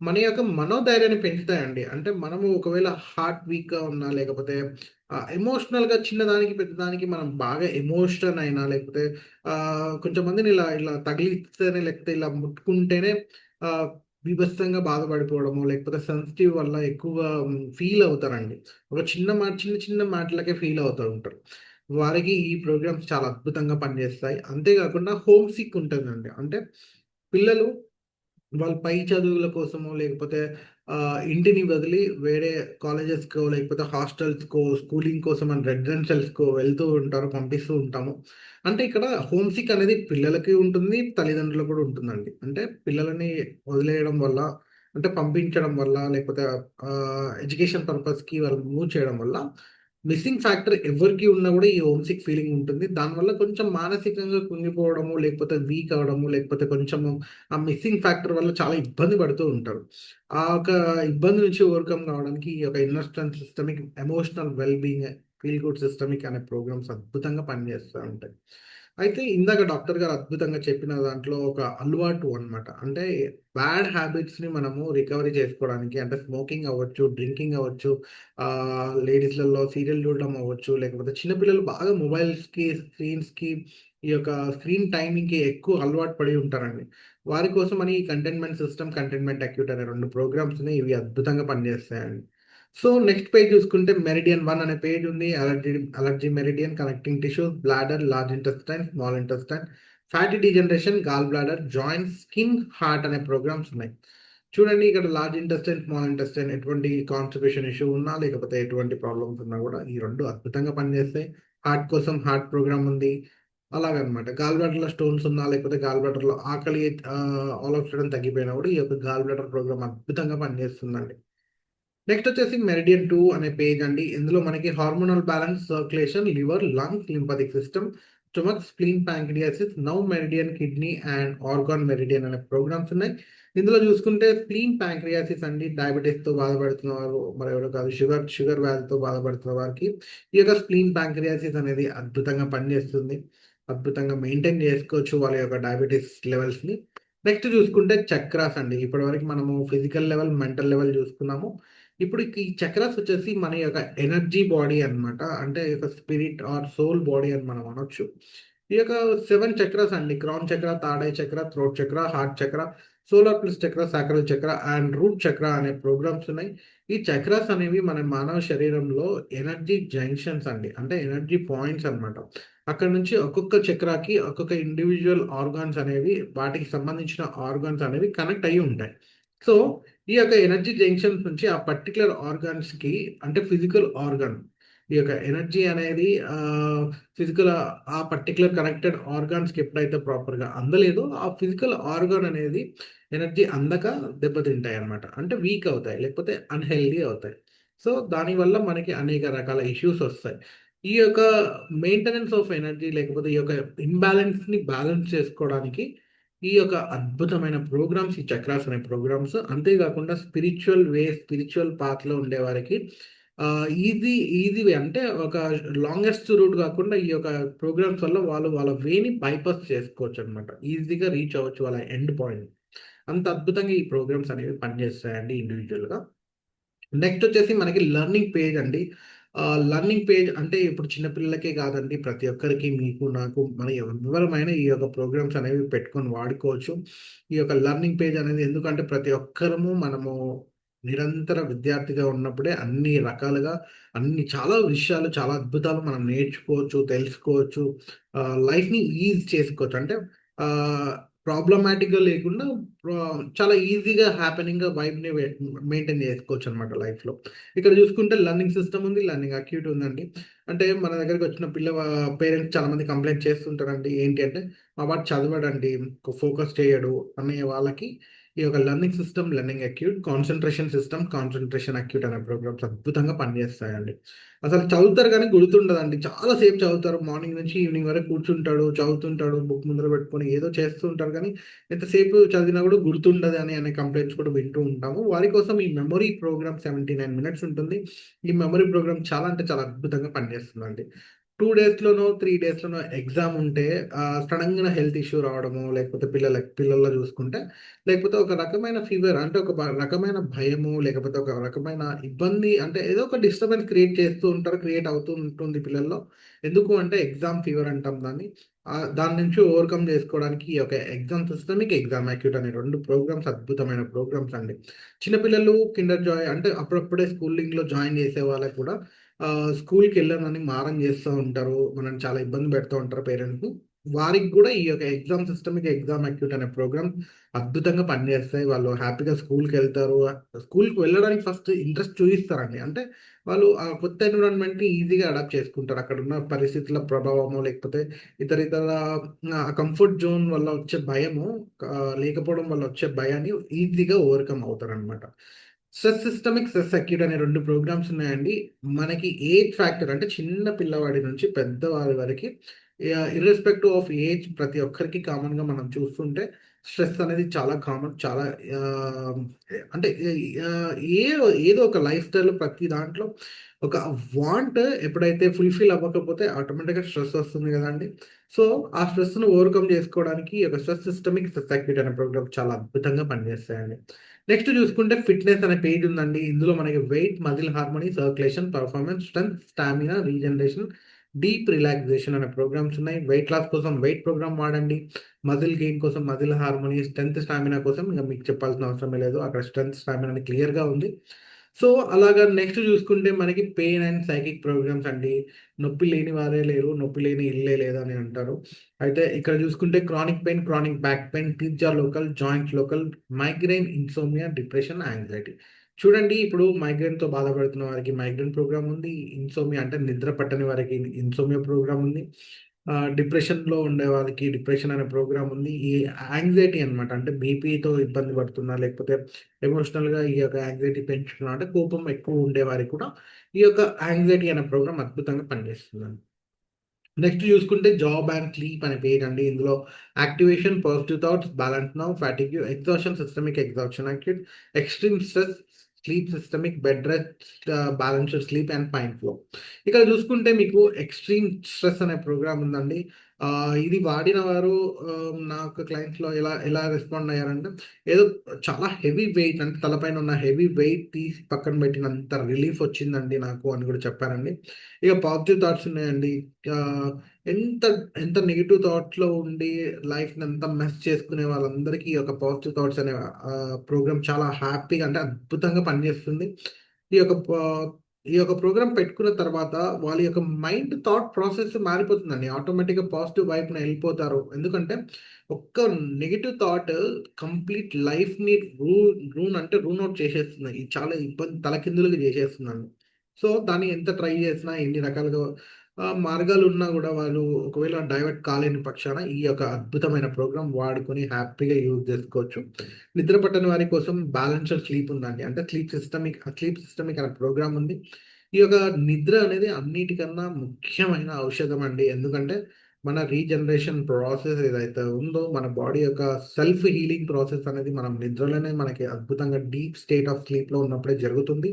మన యొక్క మనోధైర్యాన్ని పెంచుతాయండి. అంటే మనము ఒకవేళ హార్ట్ వీక్‌గా ఉన్నా లేకపోతే ఎమోషనల్‌గా చిన్నదానికి, పెద్దదానికి మనం బాగా ఎమోషన్ అయినా లేకపోతే కొంచెం మందిని ఇలా ఇలా తగిలిస్తేనే లేకపోతే ఇలా ముట్టుకుంటేనే ఆహ్, బీభత్సంగా బాధపడిపోవడము, లేకపోతే సెన్సిటివ్ వల్ల ఎక్కువగా ఫీల్ అవుతారండి. ఒక చిన్న చిన్న మాటలకే ఫీల్ అవుతూ ఉంటారు. వారికి ఈ ప్రోగ్రామ్స్ చాలా అద్భుతంగా పనిచేస్తాయి. అంతేకాకుండా హోమ్ సిక్ ఉంటుందండి. అంటే పిల్లలు వాళ్ళ పై చదువుల కోసమో లేకపోతే ఇంటిని వదిలి వేరే కాలేజెస్‌కో లేకపోతే హాస్టల్స్‌కో, స్కూలింగ్ కోసం అని రెసిడెన్షియల్స్‌కో వెళ్తూ ఉంటారు. పంపిస్తూ ఉంటాము. అంటే ఇక్కడ హోమ్ సిక్ అనేది పిల్లలకి ఉంటుంది. తల్లిదండ్రులకు కూడా ఉంటుందండి. అంటే పిల్లలని వదిలేయడం వల్ల అంటే పంపించడం వల్ల లేకపోతే ఎడ్యుకేషన్ పర్పస్‌కి వాళ్ళు మూవ్ చేయడం వల్ల మిస్సింగ్ ఫ్యాక్టర్ ఎవరికి ఉన్నా కూడా ఈ హోమ్ సిక్ ఫీలింగ్ ఉంటుంది. దానివల్ల కొంచెం మానసికంగా కుంగిపోవడము, లేకపోతే వీక్ అవ్వడము, లేకపోతే కొంచెము ఆ మిస్సింగ్ ఫ్యాక్టర్ వల్ల చాలా ఇబ్బంది పడుతూ ఉంటారు. ఆ ఒక ఇబ్బంది నుంచి ఓవర్‌కమ్ కావడానికి ఈ యొక్క inner strength systemic emotional well being feel good systemic అనే ప్రోగ్రామ్స్ అద్భుతంగా పనిచేస్తా ఉంటాయి. అయితే ఇందాక డాక్టర్ గారు అద్భుతంగా చెప్పిన దాంట్లో ఒక అలవాటు అన్నమాట. అంటే బ్యాడ్ హ్యాబిట్స్‌ని మనము రికవరీ చేసుకోవడానికి అంటే స్మోకింగ్ అవ్వచ్చు, డ్రింకింగ్ అవ్వచ్చు, లేడీస్‌లలో సీరియల్ చూడడం అవ్వచ్చు, లేకపోతే చిన్న పిల్లలు బాగా మొబైల్స్‌కి, స్క్రీన్స్‌కి ఈ యొక్క స్క్రీన్ టైమింగ్‌కి ఎక్కువ అలవాటు పడి ఉంటారండి. వారి కోసమని ఈ కంటైన్‌మెంట్ సిస్టమ్, కంటైన్‌మెంట్ అక్యూట్ అనే 2 ప్రోగ్రామ్స్‌ని ఇవి అద్భుతంగా పనిచేస్తాయండి. సో, నెక్స్ట్ పేజ్ చూసుకుంటే మెరిడియన్ 1 అనే పేజ్ ఉంది. Allergy meridian connecting tissues, bladder, large intestine, small intestine, fatty degeneration, gall bladder, joints, skin, heart అనే ప్రోగ్రామ్స్ ఉన్నాయి. చూడండి ఇక్కడ లార్జ్ ఇంటెస్టైన్, స్మాల్ ఇంటెస్టైన్ ఎటువంటి కాన్‌స్టిపేషన్ ఇష్యూ ఉన్నా, లేకపోతే ఎటువంటి ప్రాబ్లమ్స్ ఉన్నా గూడా ఈ 2 అద్భుతంగా పనిచేస్తాయి. హార్ట్ కోసం హార్ట్ ప్రోగ్రామ్ ఉంది. అలాగనమాట. గాల్ బ్లాడర్‌లో స్టోన్స్ ఉన్నా, లేకపోతే గాల్ బ్లాడర్‌లో ఆకలి ఆల్ ఆఫ్ సడెన్ తగ్గిపోయినా గూడా ఈ యొక్క గాల్ బ్లాడర్ ప్రోగ్రామ్ అద్భుతంగా పనిచేస్తుందండి. నెక్స్ట్ వచ్చేసి మెరిడియన్ 2 అనే పేజ్ అండి. ఇందులో మనకి hormonal balance, circulation, liver, lungs, lymphatic system, stomach, spleen, pancreas, nerve meridian, kidney and organ meridian అనే ప్రోగ్రామ్స్ ఉన్నాయి. ఇందులో చూసుకుంటే స్ప్లీన్, పాంక్రియాసిస్ అండి డయాబెటిస్‌తో బాధపడుతున్న వారు మరెవరో కాదు షుగర్ వ్యాధితో బాధపడుతున్న వారికి ఈ యొక్క స్ప్లీన్, పాంక్రియాసిస్ అనేది అద్భుతంగా పనిచేస్తుంది. అద్భుతంగా మెయింటైన్ చేసుకోవచ్చు వాళ్ళ యొక్క డయాబెటిస్ లెవెల్స్‌ని. నెక్స్ట్ చూసుకుంటే చక్రాస్ అండి. ఇప్పటివరకు మనము ఫిజికల్ లెవెల్, మెంటల్ లెవెల్ చూసుకున్నాము. ఇప్పుడు ఈ చక్రాస్ వచ్చేసి మన యొక్క ఎనర్జీ బాడీ అన్నమాట. అంటే ఒక స్పిరిట్ ఆర్ సోల్ బాడీ అని మనం అనొచ్చు. ఈ యొక్క 7 చక్రాస్ అండి. క్రౌన్ చక్ర, థర్డ్ ఐ చక్ర, థ్రోట్ చక్ర, హార్ట్ చక్ర, సోలార్ ప్లస్ చక్ర, సాక్రల్ చక్ర అండ్ రూట్ చక్ర అనే ప్రోగ్రామ్స్ ఉన్నాయి. ఈ చక్రాస్ అనేవి మన మానవ శరీరంలో ఎనర్జీ జంక్షన్స్ అండి. అంటే ఎనర్జీ పాయింట్స్ అన్నమాట. అక్కడ నుంచి ఒక్కొక్క చక్రాకి ఒక్కొక్క ఇండివిడ్యువల్ ఆర్గాన్స్ అనేవి వాటికి సంబంధించిన ఆర్గాన్స్ అనేవి కనెక్ట్ అయ్యి ఉంటాయి. సో ఈ యొక్క ఎనర్జీ జంక్షన్స్ నుంచి ఆ పర్టిక్యులర్ ఆర్గాన్స్‌కి అంటే ఫిజికల్ ఆర్గాన్ ఈ యొక్క ఎనర్జీ అనేది ఫిజికల్ ఆ పర్టిక్యులర్ కనెక్టెడ్ ఆర్గాన్స్‌కి ఎప్పుడైతే ప్రాపర్‌గా అందలేదో ఆ ఫిజికల్ ఆర్గాన్ అనేది ఎనర్జీ అందక దెబ్బతింటాయన్నమాట. అంటే వీక్ అవుతాయి. లేకపోతే అన్‌హెల్తీ అవుతాయి. సో దానివల్ల మనకి అనేక రకాల ఇష్యూస్ ఒస్తాయి. ఈ యొక్క మెయింటెనెన్స్ ఆఫ్ ఎనర్జీ లేకపోతే ఈ యొక్క ఇంబాలెన్స్‌ని బ్యాలెన్స్ చేసుకోవడానికి ఈ యొక్క అద్భుతమైన ప్రోగ్రామ్స్ ఈ చక్రాస్ అనే ప్రోగ్రామ్స్. అంతేకాకుండా స్పిరిచ్యువల్ పాత్‌లో ఉండేవారికి ఈజీ వే అంటే ఒక లాంగెస్ట్ రూట్ కాకుండా ఈ యొక్క ప్రోగ్రామ్స్ వల్ల వాళ్ళు వాళ్ళ వేని బైపాస్ చేసుకోవచ్చనమాట. ఈజీగా రీచ్ అవ్వచ్చు వాళ్ళ ఎండ్ పాయింట్. అంత అద్భుతంగా ఈ ప్రోగ్రామ్స్ అనేవి పనిచేస్తాయండి ఇండివిడ్యువల్‌గా. నెక్స్ట్ వచ్చేసి మనకి లెర్నింగ్ పేజ్ అండి. లెర్నింగ్ పేజ్ అంటే ఇప్పుడు చిన్న పిల్లలకే కాదండి. ప్రతి ఒక్కరికి మీకు, నాకు మన ఎవరమైనా ఈ యొక్క ప్రోగ్రామ్స్ అనేవి పెట్టుకొని వాడుకోవచ్చు. ఈ యొక్క లెర్నింగ్ పేజ్ అనేది ఎందుకంటే ప్రతి ఒక్కరము మనము నిరంతర విద్యార్థిగా ఉన్నప్పుడే అన్ని రకాలుగా చాలా విషయాలు, చాలా అద్భుతాలు మనం నేర్చుకోవచ్చు, తెలుసుకోవచ్చు. లైఫ్‌ని ఈజ్ చేసుకోవచ్చు. అంటే ఆహ్, ప్రాబ్లమాటిక్‌గా లేకుండా చాలా ఈజీగా హ్యాపెనింగ్‌గా వైబ్‌ని మెయింటైన్ చేసుకోవచ్చనమాట లైఫ్‌లో. ఇక్కడ చూసుకుంటే లెర్నింగ్ సిస్టమ్ ఉంది. లెర్నింగ్ అక్యూట్ ఉందండి. అంటే మన దగ్గరికి వచ్చిన పేరెంట్స్ చాలామంది కంప్లెయింట్ చేస్తుంటారండి. ఏంటి అంటే, మా వాడు చదవడండి, ఫోకస్ చేయడు అనే వాళ్ళకి ఈ యొక్క learning system, learning acute, concentration system, concentration acute అనే ప్రోగ్రామ్స్ అద్భుతంగా పనిచేస్తాయండి. అసలు చదువుతారు గానీ గుర్తుండదండి. చాలా సేపు చదువుతారు. మార్నింగ్ నుంచి ఈవినింగ్ వరకు కూర్చుంటాడు, చదువుతుంటాడు, బుక్ ముందర పెట్టుకొని ఏదో చేస్తూ ఉంటారు గానీ, ఎంతసేపు చదివినా గూడా గుర్తుండదని అనే కంప్లెయింట్స్ కూడా వింటూ ఉంటాము. వారి కోసం ఈ మెమరీ ప్రోగ్రామ్ 79 మినిట్స్ ఉంటుంది. ఈ మెమరీ ప్రోగ్రామ్ చాలా అంటే చాలా అద్భుతంగా పనిచేస్తుందండి. 2 డేస్‌లోనో, 3 డేస్‌లోనో ఎగ్జామ్ ఉంటే సడెన్‌గా హెల్త్ ఇష్యూ రావడమో, లేకపోతే పిల్లల్లో చూసుకుంటే, లేకపోతే ఒక రకమైన ఫీవర్ అంటే ఒక రకమైన భయము, లేకపోతే ఒక రకమైన ఇబ్బంది అంటే ఏదో ఒక డిస్టర్బెన్స్ క్రియేట్ చేస్తూ ఉంటారు. క్రియేట్ అవుతూ ఉంటుంది పిల్లల్లో. ఎందుకు అంటే ఎగ్జామ్ ఫీవర్ అంటాం దాన్ని. దాని నుంచి ఓవర్‌కమ్ చేసుకోవడానికి ఈ యొక్క ఎగ్జామ్ సిస్టమిక్, ఎగ్జామ్ అక్యూట్ అనే 2 ప్రోగ్రామ్స్ అద్భుతమైన ప్రోగ్రామ్స్ అండి. చిన్న పిల్లలు కిండర్ జాయ్ అంటే అప్పుడప్పుడే స్కూలింగ్‌లో జాయిన్ చేసే వాళ్ళకి కూడా స్కూల్‌కెళ్ళనని మారం చేస్తూ ఉంటారు. మనల్ని చాలా ఇబ్బంది పెడుతూ ఉంటారు పేరెంట్స్. వారికి కూడా ఈ యొక్క ఎగ్జామ్ సిస్టమిక్ ఎగ్జామ్ అక్యూట్ అనే ప్రోగ్రామ్ అద్భుతంగా పనిచేస్తాయి. వాళ్ళు హ్యాపీగా స్కూల్కి వెళ్తారు. స్కూల్కి వెళ్ళడానికి ఫస్ట్ ఇంట్రెస్ట్ చూపిస్తారండి. అంటే వాళ్ళు ఆ కొత్త ఎన్విరాన్మెంట్ని ఈజీగా అడాప్ట్ చేసుకుంటారు. అక్కడ ఉన్న పరిస్థితుల ప్రభావము, లేకపోతే ఇతర ఇతర కంఫర్ట్ జోన్ వల్ల వచ్చే భయము, లేకపోవడం వల్ల వచ్చే భయాన్ని ఈజీగా ఓవర్కమ్ అవుతారనమాట. స్ట్రెస్ సిస్టమిక్, స్ట్రెస్ అక్యూట్ అనే 2 ప్రోగ్రామ్స్ ఉన్నాయండి. మనకి ఏజ్ ఫ్యాక్టర్ అంటే చిన్న పిల్లవాడి నుంచి పెద్దవారి వరకి ఇర్రెస్పెక్టివ్ ఆఫ్ ఏజ్ ప్రతి ఒక్కరికి కామన్‌గా మనం చూస్తుంటే స్ట్రెస్ అనేది చాలా కామన్. చాలా ఆహ్, అంటే ఏ ఏదో ఒక లైఫ్ స్టైల్‌లో ప్రతి దాంట్లో ఒక వాంట్ ఎప్పుడైతే ఫుల్‌ఫిల్ అవ్వకపోతే ఆటోమేటిక్‌గా స్ట్రెస్ వస్తుంది గదండీ! సో, ఆ స్ట్రెస్‌ని ఓవర్‌కమ్ చేసుకోవడానికి ఈ యొక్క స్ట్రెస్ సిస్టమిక్, స్ట్రెస్ యాక్టివిటీ అనే ప్రోగ్రామ్ చాలా అద్భుతంగా పనిచేస్తాయండి. నెక్స్ట్ చూసుకుంటే ఫిట్‌నెస్ అనే పేజ్ ఉందండి. ఇందులో మనకి weight, muscle harmony, circulation, performance, strength, stamina, regeneration, deep relaxation అనే ప్రోగ్రామ్స్ ఉన్నాయి. వెయిట్ లాస్ కోసం వెయిట్ ప్రోగ్రామ్ వాడండి. మజిల్ గెయిన్ కోసం మజిల్ హార్మోనీ, స్ట్రెంగ్త్, స్టామినా కోసం ఇంక మీకు చెప్పాల్సిన అవసరమే లేదు. అక్కడ స్ట్రెంగ్త్, స్టామినా అని క్లియర్‌గా ఉంది. సో, అలాగా నెక్స్ట్ చూసుకుంటే మనకి పెయిన్ అండ్ సైకిక్ ప్రోగ్రామ్స్ అండి. నొప్పి లేని వారే లేరు, నొప్పి లేని ఇల్లే లేదని అంటారు. అయితే ఇక్కడ చూసుకుంటే chronic pain, chronic back pain, teeth local, joint local, migraine, insomnia, depression, anxiety. చూడండి ఇప్పుడు మైగ్రేన్‌తో బాధపడుతున్న వారికి మైగ్రేన్ ప్రోగ్రామ్ ఉంది. ఇన్సోమ్నియా అంటే నిద్ర పట్టని వారికి ఇన్సోమ్నియా ప్రోగ్రామ్ ఉంది. డిప్రెషన్‌లో ఉండే వాళ్ళకి డిప్రెషన్ అనే ప్రోగ్రామ్ ఉంది. ఈ యాంగ్జైటీ అనమాట. అంటే బీపీతో ఇబ్బంది పడుతున్నా, లేకపోతే ఎమోషనల్‌గా ఈ యొక్క యాంగ్జైటీ పెంచుకున్నా, అంటే కోపం ఎక్కువ ఉండే వారికి కూడా ఈ యొక్క యాంగ్జైటీ అనే ప్రోగ్రామ్ అద్భుతంగా పనిచేస్తుందండి. నెక్స్ట్ చూసుకుంటే జాబ్ అండ్ స్లీప్ అనే పేజ్ అండి. ఇందులో activation, positive thoughts, balance now, fatigue, exhaustion, systemic exhaustion active, extreme stress, sleep systemic, bed rest, balanced sleep and fine flow. ఇక్కడ చూసుకుంటే మీకు ఎక్స్‌ట్రీమ్ స్ట్రెస్ అనే ప్రోగ్రామ్ ఉందండి. ఇది వాడిన వారు నాకు క్లయింట్స్‌లో ఎలా ఎలా రెస్పాండ్ అయ్యారంటే, ఏదో చాలా హెవీ వెయిట్ అంటే తలపైన ఉన్న హెవీ వెయిట్ తీసి పక్కన పెట్టినంత రిలీఫ్ వచ్చిందండి నాకు అని కూడా చెప్పారండి. ఇక పాజిటివ్ థాట్స్ ఉన్నాయండి. ఆహ్, ఎంత ఎంత నెగెటివ్ థాట్స్‌లో ఉండి లైఫ్‌నంతా మెస్ చేసుకునే వాళ్ళందరికీ ఈ యొక్క పాజిటివ్ థాట్స్ అనే ప్రోగ్రామ్ చాలా హ్యాపీగా అంటే అద్భుతంగా పనిచేస్తుంది. ఈ యొక్క ప ఈ యొక్క ప్రోగ్రామ్ పెట్టుకున్న తర్వాత వాళ్ళ యొక్క మైండ్ థాట్ ప్రాసెస్ మారిపోతుందండి. ఆటోమేటిక్‌గా పాజిటివ్ వైపున ఎళ్ళిపోతారు. ఎందుకంటే ఒక్క నెగెటివ్ థాట్ కంప్లీట్ లైఫ్‌ని రూన్ అంటే రూన్ ఔట్ చేసేస్తుంది. ఇది చాలా ఇబ్బంది తలకిందులుగా చేసేస్తుందండి. సో, దాన్ని ఎంత ట్రై చేసినా ఎన్ని రకాలుగా మార్గాలున్నా గూడా వాళ్ళు ఒకవేళ డైవర్ట్ కాలేని పక్షాన ఈ యొక్క అద్భుతమైన ప్రోగ్రామ్ వాడుకొని హ్యాపీగా యూజ్ జేసుకోవచ్చు. నిద్ర పట్టని వారి కోసం బ్యాలెన్స్‌డ్ స్లీప్ ఉందండి. అంటే స్లీప్ సిస్టమిక్ అనే ప్రోగ్రామ్ ఉంది. ఈ యొక్క నిద్ర అనేది అన్నిటికన్నా ముఖ్యమైన ఔషధం అండి. ఎందుకంటే మన రీజనరేషన్ ప్రాసెస్ ఏదైతే ఉందో, మన బాడీ యొక్క సెల్ఫ్ హీలింగ్ ప్రాసెస్ అనేది మనం నిద్రలోనే మనకి అద్భుతంగా డీప్ స్టేట్ ఆఫ్ స్లీప్‌లో ఉన్నప్పుడే జరుగుతుంది.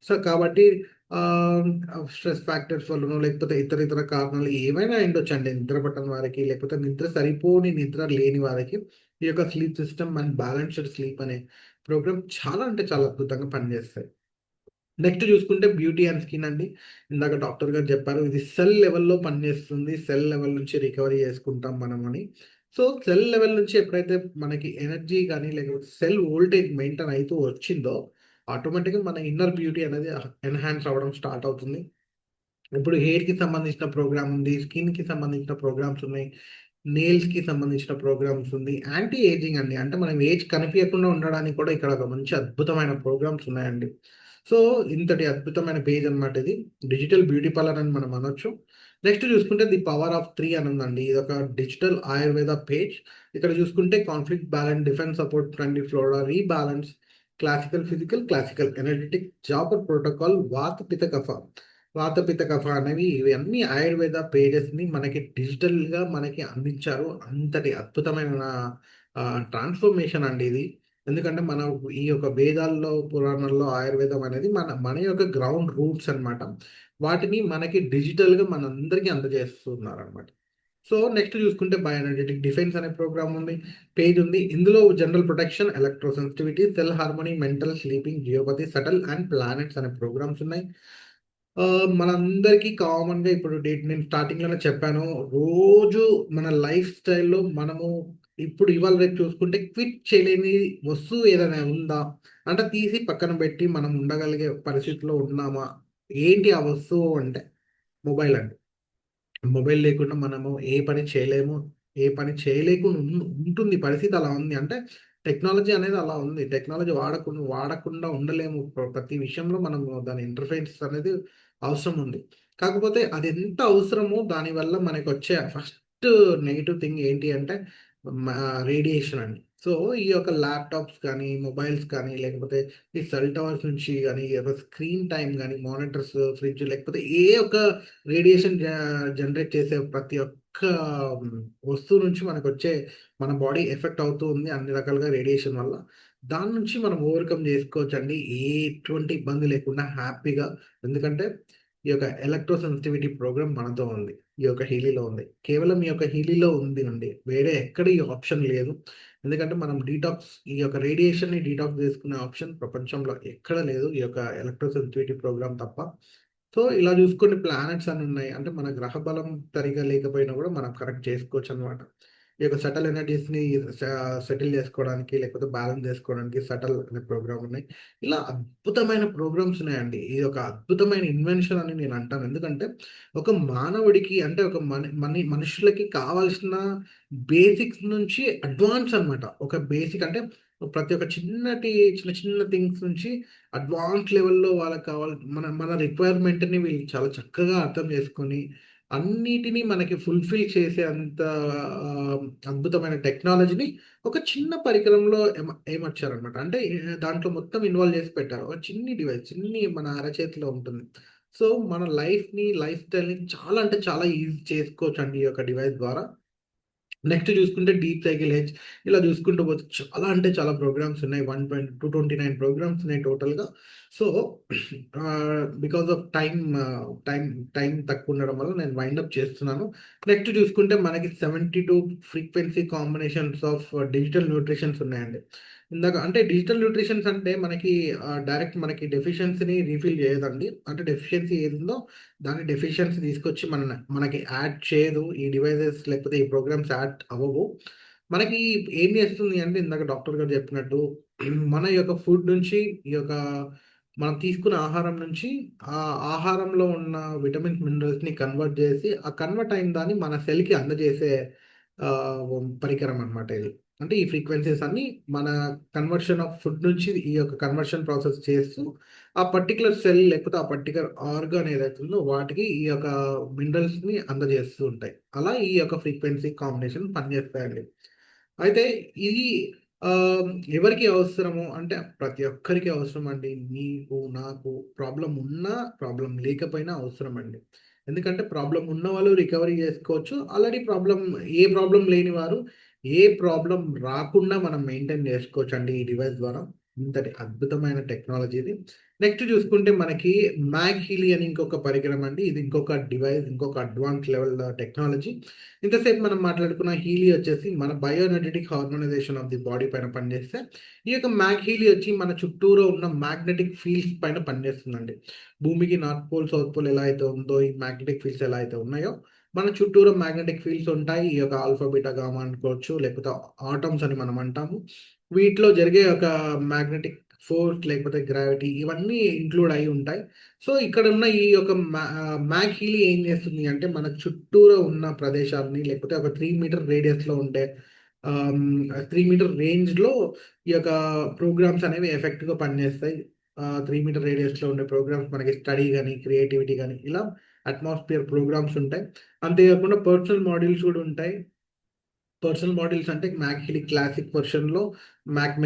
సో, కాబట్టి ఆహ్, స్ట్రెస్ ఫ్యాక్టర్స్ వల్లనో, లేకపోతే ఇతర ఇతర కారణాలు ఏవైనా అయ్యుండొచ్చండి. నిద్ర పట్టని వారికి, లేకపోతే నిద్ర సరిపోని నిద్ర లేని వారికి, ఈ యొక్క sleep system and balanced sleep అనే ప్రోగ్రామ్ చాలా అంటే చాలా అద్భుతంగా పనిచేస్తాయి. నెక్స్ట్ చూసుకుంటే బ్యూటీ అండ్ స్కిన్ అండి. ఇందాక డాక్టర్ గారు చెప్పారు. ఇది సెల్ లెవెల్‌లో పనిచేస్తుంది. సెల్ లెవెల్ నుంచి రికవరీ చేసుకుంటాం మనం అని. సో, సెల్ లెవెల్ నుంచి ఎప్పుడైతే మనకి ఎనర్జీ గాని, లేకపోతే సెల్ వోల్టేజ్ మెయింటైన్ అయితూ వచ్చిందో, ఆటోమేటిక్‌గా మన ఇన్నర్ బ్యూటీ అనేది ఎన్హాన్స్ అవ్వడం స్టార్ట్ అవుతుంది. ఇప్పుడు హెయిర్‌కి సంబంధించిన ప్రోగ్రామ్ ఉంది. స్కిన్‌కి సంబంధించిన ప్రోగ్రామ్స్ ఉన్నాయి. నెయిల్స్‌కి సంబంధించిన ప్రోగ్రామ్స్ ఉంది. యాంటీ ఏజింగ్ అండి. అంటే మనం ఏజ్ కనిపియకుండా ఉండడానికి కూడా ఇక్కడ ఒక మంచి అద్భుతమైన ప్రోగ్రామ్స్ ఉన్నాయండి. సో, ఇంతటి అద్భుతమైన పేజ్ అన్నమాట ఇది. డిజిటల్ బ్యూటీ పార్లర్ అని మనం అనొచ్చు. నెక్స్ట్ చూసుకుంటే ది పవర్ ఆఫ్ 3 అని ఉందండి. ఇదొక డిజిటల్ ఆయుర్వేద పేజ్. ఇక్కడ చూసుకుంటే conflict balance, defence support, friendly flora, rebalance, classical physical, classical energetic, zapper protocol, vata pitta కఫ. వాత, పిత్త, కఫ అనేవి ఇవన్నీ ఆయుర్వేద పేజెస్‌ని మనకి డిజిటల్‌గా మనకి అందించారు. అంతటి అద్భుతమైన ట్రాన్స్‌ఫర్మేషన్ అండి ఇది. ఎందుకంటే మనం ఈ యొక్క వేదాల్లో, పురాణాల్లో ఆయుర్వేదం అనేది మన మన యొక్క గ్రౌండ్ రూట్స్ అన్నమాట. వాటిని మనకి డిజిటల్‌గా మనందరికీ అందజేస్తున్నారన్నమాట. సో, నెక్స్ట్ చూసుకుంటే బయోఎనర్జెటిక్ డిఫెన్స్ అనే ప్రోగ్రామ్ ఉంది. పేజ్ ఉంది. ఇందులో general protection, electro sensitivity, cell harmony, mental, sleeping, geopathy, subtle and planets అనే ప్రోగ్రామ్స్ ఉన్నాయి. మనందరికీ కామన్‌గా ఇప్పుడు నేను స్టార్టింగ్‌లోనే చెప్పాను. రోజు మన లైఫ్ స్టైల్‌లో మనము ఇప్పుడు ఇవాళ రేపు చూసుకుంటే క్విట్ చేయలేని వస్తువు ఏదైనా ఉందా? అంటే తీసి పక్కన పెట్టి మనం ఉండగలిగే పరిస్థితిలో ఉన్నామా? ఏంటి ఆ వస్తువు అంటే మొబైల్ అండి. మొబైల్ లేకుండా మనము ఏ పని చేయలేము. ఏ పని చేయలేకుండా ఉంటుంది. పరిస్థితి అలా ఉంది. అంటే టెక్నాలజీ అనేది అలా ఉంది. టెక్నాలజీ వాడకుండా ఉండలేము. ప్రతి విషయంలో మనము దాని ఇంటర్ఫేస్ అనేది అవసరం ఉంది. కాకపోతే అది ఎంత అవసరమో దానివల్ల మనకొచ్చే ఫస్ట్ నెగెటివ్ థింగ్ ఏంటి అంటే మ రేడియేషన్ అండి. సో, ఈ యొక్క ల్యాప్‌టాప్స్ కానీ, మొబైల్స్ కానీ, లేకపోతే ఈ సెల్ టవర్స్ నుంచి గానీ, స్క్రీన్ టైమ్ గానీ, మానిటర్స్, ఫ్రిడ్జ్ లేకపోతే ఏ ఒక్క రేడియేషన్ జనరేట్ చేసే ప్రతి ఒక్క హ్మ్, వస్తువు నుంచి మనకొచ్చే మన బాడీ ఎఫెక్ట్ అవుతూ ఉంది అన్ని రకాలుగా రేడియేషన్ వల్ల. దాని నుంచి మనం ఓవర్‌కమ్ జేసుకోవచ్చండి. ఎటువంటి ఇబ్బంది లేకుండా హ్యాపీగా. ఎందుకంటే ఈ యొక్క ఎలక్ట్రో సెన్సిటివిటీ ప్రోగ్రామ్ మనతో ఉంది. ఈ యొక్క హీలీలో ఉంది. కేవలం ఈ యొక్క హీలీలో ఉంది అండి. వేరే ఎక్కడ ఈ ఆప్షన్ లేదు. ఎందుకంటే మనం ఈ యొక్క రేడియేషన్‌ని డీటాక్స్ చేసుకునే ఆప్షన్ ప్రపంచంలో ఎక్కడ లేదు. ఈ యొక్క ఎలక్ట్రో సెన్సిటివిటీ ప్రోగ్రామ్ తప్ప. సో, ఇలా చూసుకుంటే ప్లానెట్స్ అని ఉన్నాయి. అంటే మన గ్రహ బలం సరిగ్గా లేకపోయినా కూడా మనం కరెక్ట్ చేసుకోవచ్చనమాట. ఈ యొక్క షటిల్ ఎనర్జీస్‌ని స సెటిల్ చేసుకోవడానికి లేకపోతే బ్యాలెన్స్ చేసుకోవడానికి షటిల్ అనే ప్రోగ్రామ్ ఉన్నాయి. ఇలా అద్భుతమైన ప్రోగ్రామ్స్ ఉన్నాయండి. ఇది ఒక అద్భుతమైన ఇన్వెన్షన్ అని నేను అంటాను. ఎందుకంటే ఒక మానవుడికి అంటే ఒక మనుషులకి కావాల్సిన బేసిక్స్ నుంచి అడ్వాన్స్ అనమాట. ఒక బేసిక్ అంటే ప్రతి ఒక్క చిన్న చిన్న థింగ్స్ నుంచి అడ్వాన్స్ లెవెల్‌లో వాళ్ళకి మన మన రిక్వైర్మెంట్‌ని వీళ్ళు చాలా చక్కగా అర్థం చేసుకొని, అన్నిటిని మనకి ఫుల్‌ఫిల్ చేసే అంత అద్భుతమైన టెక్నాలజీని ఒక చిన్న పరికరంలో ఏమర్చారనమాట. అంటే దాంట్లో మొత్తం ఇన్వాల్వ్ చేసి పెట్టారు. ఒక చిన్ని డివైస్, మన అరచేతిలో ఉంటుంది. సో, మన లైఫ్ స్టైల్‌ని చాలా అంటే చాలా ఈజీ చేసుకోవచ్చండి ఈ యొక్క డివైస్ ద్వారా. నెక్స్ట్ చూసుకుంటే డీప్ సైకిల్ హెచ్ ఇలా చూసుకుంటూ పోతే చాలా అంటే చాలా ప్రోగ్రామ్స్ ఉన్నాయి. 229 ప్రోగ్రామ్స్ ఉన్నాయి టోటల్‌గా. So, because of time time తక్కువ ఉండడం వల్ల నేను వైండ్ అప్ చేస్తున్నాను. నెక్స్ట్ చూసుకుంటే మనకి 72 frequency combinations of digital nutritions ఉన్నాయండి. ఇందాక అంటే డిజిటల్ న్యూట్రిషన్స్ అంటే మనకి డైరెక్ట్ మనకి డెఫిషియన్సీని రీఫిల్ చేయదండి. అంటే డెఫిషియన్సీ ఏదుందో దాని డెఫిషియన్సీ తీసుకొచ్చి మనకి యాడ్ చేయదు. ఈ డివైసెస్ లేకపోతే ఈ ప్రోగ్రామ్స్ యాడ్ అవ్వవు. మనకి ఏం చేస్తుంది అంటే ఇందాక డాక్టర్ గారు చెప్పినట్టు మన యొక్క ఫుడ్ నుంచి ఈ యొక్క మనం తీసుకున్న ఆహారం నుంచి ఆ ఆహారంలో ఉన్న విటమిన్స్, మినరల్స్‌ని కన్వర్ట్ చేసి, ఆ కన్వర్ట్ అయిన దాన్ని మన సెల్‌కి అందజేసే పరికరం అన్నమాట ఇది. అంటే ఈ ఫ్రీక్వెన్సీస్ అన్నీ మన కన్వర్షన్ ఆఫ్ ఫుడ్ నుంచి ఈ యొక్క కన్వర్షన్ ప్రాసెస్ చేస్తూ ఆ పర్టిక్యులర్ సెల్ లేకపోతే ఆ పర్టిక్యులర్ ఆర్గాన్ ఏదైతే ఉందో వాటికి ఈ యొక్క మినరల్స్‌ని అందజేస్తూ ఉంటాయి. అలా ఈ యొక్క ఫ్రీక్వెన్సీ కాంబినేషన్ పనిచేస్తాయండి. అయితే ఇది ఆహ్, ఎవరికి అవసరము అంటే ప్రతి ఒక్కరికి అవసరమండి. నీకు, నాకు ప్రాబ్లమ్ ఉన్నా, ప్రాబ్లమ్ లేకపోయినా అవసరమండి. ఎందుకంటే ప్రాబ్లమ్ ఉన్నవాళ్ళు రికవరీ చేసుకోవచ్చు. ఆల్రెడీ ఏ ప్రాబ్లమ్ లేని వారు ఏ ప్రాబ్లమ్ రాకుండా మనం మెయింటైన్ చేసుకోవచ్చండి ఈ డివైస్ ద్వారా. ఇంతటి అద్భుతమైన టెక్నాలజీ ఇది. నెక్స్ట్ చూసుకుంటే మనకి మ్యాగ్ హీలీ అని ఇంకొక పరికరం అండి. ఇది ఇంకొక డివైస్, ఇంకొక అడ్వాన్స్ లెవెల్ టెక్నాలజీ. ఇంతసేపు మనం మాట్లాడుకున్న హీలీ వచ్చేసి మన bio energetic harmonisation of the body పైన పనిచేస్తే, ఈ యొక్క మ్యాగ్ హీలీ వచ్చి మన చుట్టూరా ఉన్న మ్యాగ్నెటిక్ ఫీల్డ్స్ పైన పనిచేస్తుందండి. భూమికి నార్త్ పోల్, సౌత్ పోల్ ఎలా అయితే ఉందో, ఈ మ్యాగ్నెటిక్ ఫీల్డ్స్ ఎలా అయితే ఉన్నాయో, మన చుట్టూరా మ్యాగ్నెటిక్ ఫీల్డ్స్ ఉంటాయి. ఈ యొక్క ఆల్ఫా, బీటా, గామా అనుకోవచ్చు. లేకపోతే ఆటమ్స్ అని మనం అంటాము. వీటిలో జరిగే ఒక మ్యాగ్నెటిక్ ఫోర్స్ లేకపోతే గ్రావిటీ ఇవన్నీ ఇంక్లూడ్ అయ్యి ఉంటాయి. సో, ఇక్కడున్న ఈ యొక్క మ్యాగ్ హీలీ ఏం చేస్తుంది అంటే, మన చుట్టూరా ఉన్న ప్రదేశాలని లేకపోతే ఒక 3 మీటర్ రేడియస్‌లో ఉండే 3 మీటర్ రేంజ్‌లో ఈ యొక్క ప్రోగ్రామ్స్ అనేవి ఎఫెక్టివ్‌గా పనిచేస్తాయి. 3 మీటర్ రేడియస్‌లో ఉండే ప్రోగ్రామ్స్ మనకి స్టడీ గాని, క్రియేటివిటీ గాని ఇలా అట్మాస్ఫియర్ ప్రోగ్రామ్స్ ఉంటాయి. అంతేకాకుండా పర్సనల్ మాడ్యూల్స్ కూడా ఉంటాయి. పర్సనల్ మాడ్యూల్స్ అంటే మ్యాక్ క్లాసిక్ వెర్షన్‌లో మ్యాక్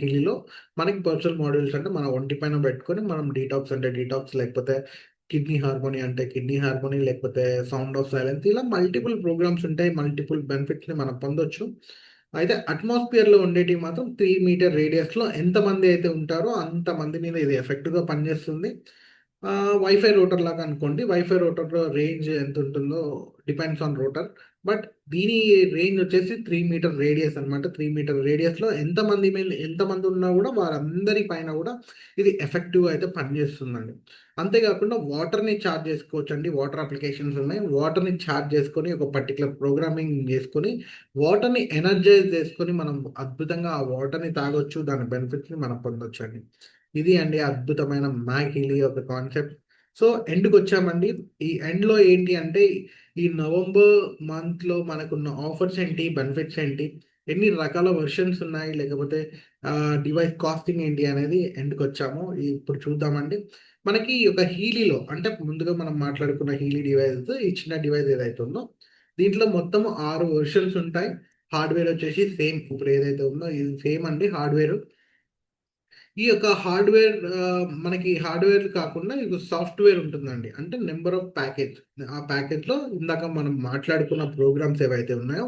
హీలీలో మనకి పర్సనల్ మాడ్యూల్స్ అంటే మన ఒంటి పైన పెట్టుకొని మనం డీటాక్స్ అంటే డీటాక్స్ లేకపోతే కిడ్నీ హార్మోనీ అంటే కిడ్నీ హార్మోనీ లేకపోతే సౌండ్ ఆఫ్ సైలెన్స్ ఇలా మల్టిపుల్ ప్రోగ్రామ్స్ ఉంటాయి. మల్టిపుల్ బెనిఫిట్స్‌ని మనం పొందొచ్చు. అయితే అట్మాస్ఫియర్‌లో ఉండేటివి మాత్రం 3 మీటర్ రేడియస్‌లో ఎంతమంది అయితే ఉంటారో అంతమంది మీద ఇది ఎఫెక్టివ్‌గా పనిచేస్తుంది. వైఫై రూటర్ లాగా అనుకోండి. వైఫై రూటర్‌లో రేంజ్ ఎంతుంటుందో డిపెండ్స్ ఆన్ రూటర్. బట్ దీని రేంజ్ వచ్చేసి 3 మీటర్ రేడియస్ అనమాట. 3 మీటర్ రేడియస్‌లో ఎంతమంది ఉన్నా గూడా వారందరి పైన గూడా ఇది ఎఫెక్టివ్‌గా అయితే పనిచేస్తుందండి. అంతేకాకుండా వాటర్‌ని చార్జ్ చేసుకోవచ్చండి. వాటర్ అప్లికేషన్స్ ఉన్నాయి. వాటర్‌ని చార్జ్ చేసుకొని ఒక పర్టిక్యులర్ ప్రోగ్రామింగ్ చేసుకొని, వాటర్‌ని ఎనర్జైజ్ చేసుకొని మనం అద్భుతంగా ఆ వాటర్‌ని తాగొచ్చు. దాని బెనిఫిట్స్‌ని మనం పొందొచ్చండి. ఇది అండి అద్భుతమైన మ్యాక్ హీలీ యొక్క కాన్సెప్ట్. సో ఎండ్కి వచ్చామండి. ఈ ఎండ్లో ఏంటి అంటే ఈ నవంబర్ మంత్లో మనకున్న ఆఫర్స్ ఏంటి, బెనిఫిట్స్ ఏంటి, ఎన్ని రకాల వర్షన్స్ ఉన్నాయి, లేకపోతే డివైస్ కాస్టింగ్ ఏంటి అనేది ఎండ్కి వచ్చాము. ఇప్పుడు చూద్దామండి. మనకి ఈ యొక్క హీలీలో అంటే ముందుగా మనం మాట్లాడుకున్న హీలీ డివైస్, ఈ చిన్న డివైస్ ఏదైతే ఉందో దీంట్లో మొత్తం 6 వర్షన్స్ ఉంటాయి. హార్డ్వేర్ వచ్చేసి సేమ్ ఇప్పుడు ఏదైతే ఉందో ఇది సేమ్ అండి హార్డ్వేర్. ఈ యొక్క హార్డ్వేర్ మనకి హార్డ్వేర్ కాకుండా ఇది సాఫ్ట్వేర్ ఉంటుందండి. అంటే నెంబర్ ఆఫ్ ప్యాకేజ్. ఆ ప్యాకేజ్‌లో ఇందాక మనం మాట్లాడుకున్న ప్రోగ్రామ్స్ ఏవైతే ఉన్నాయో,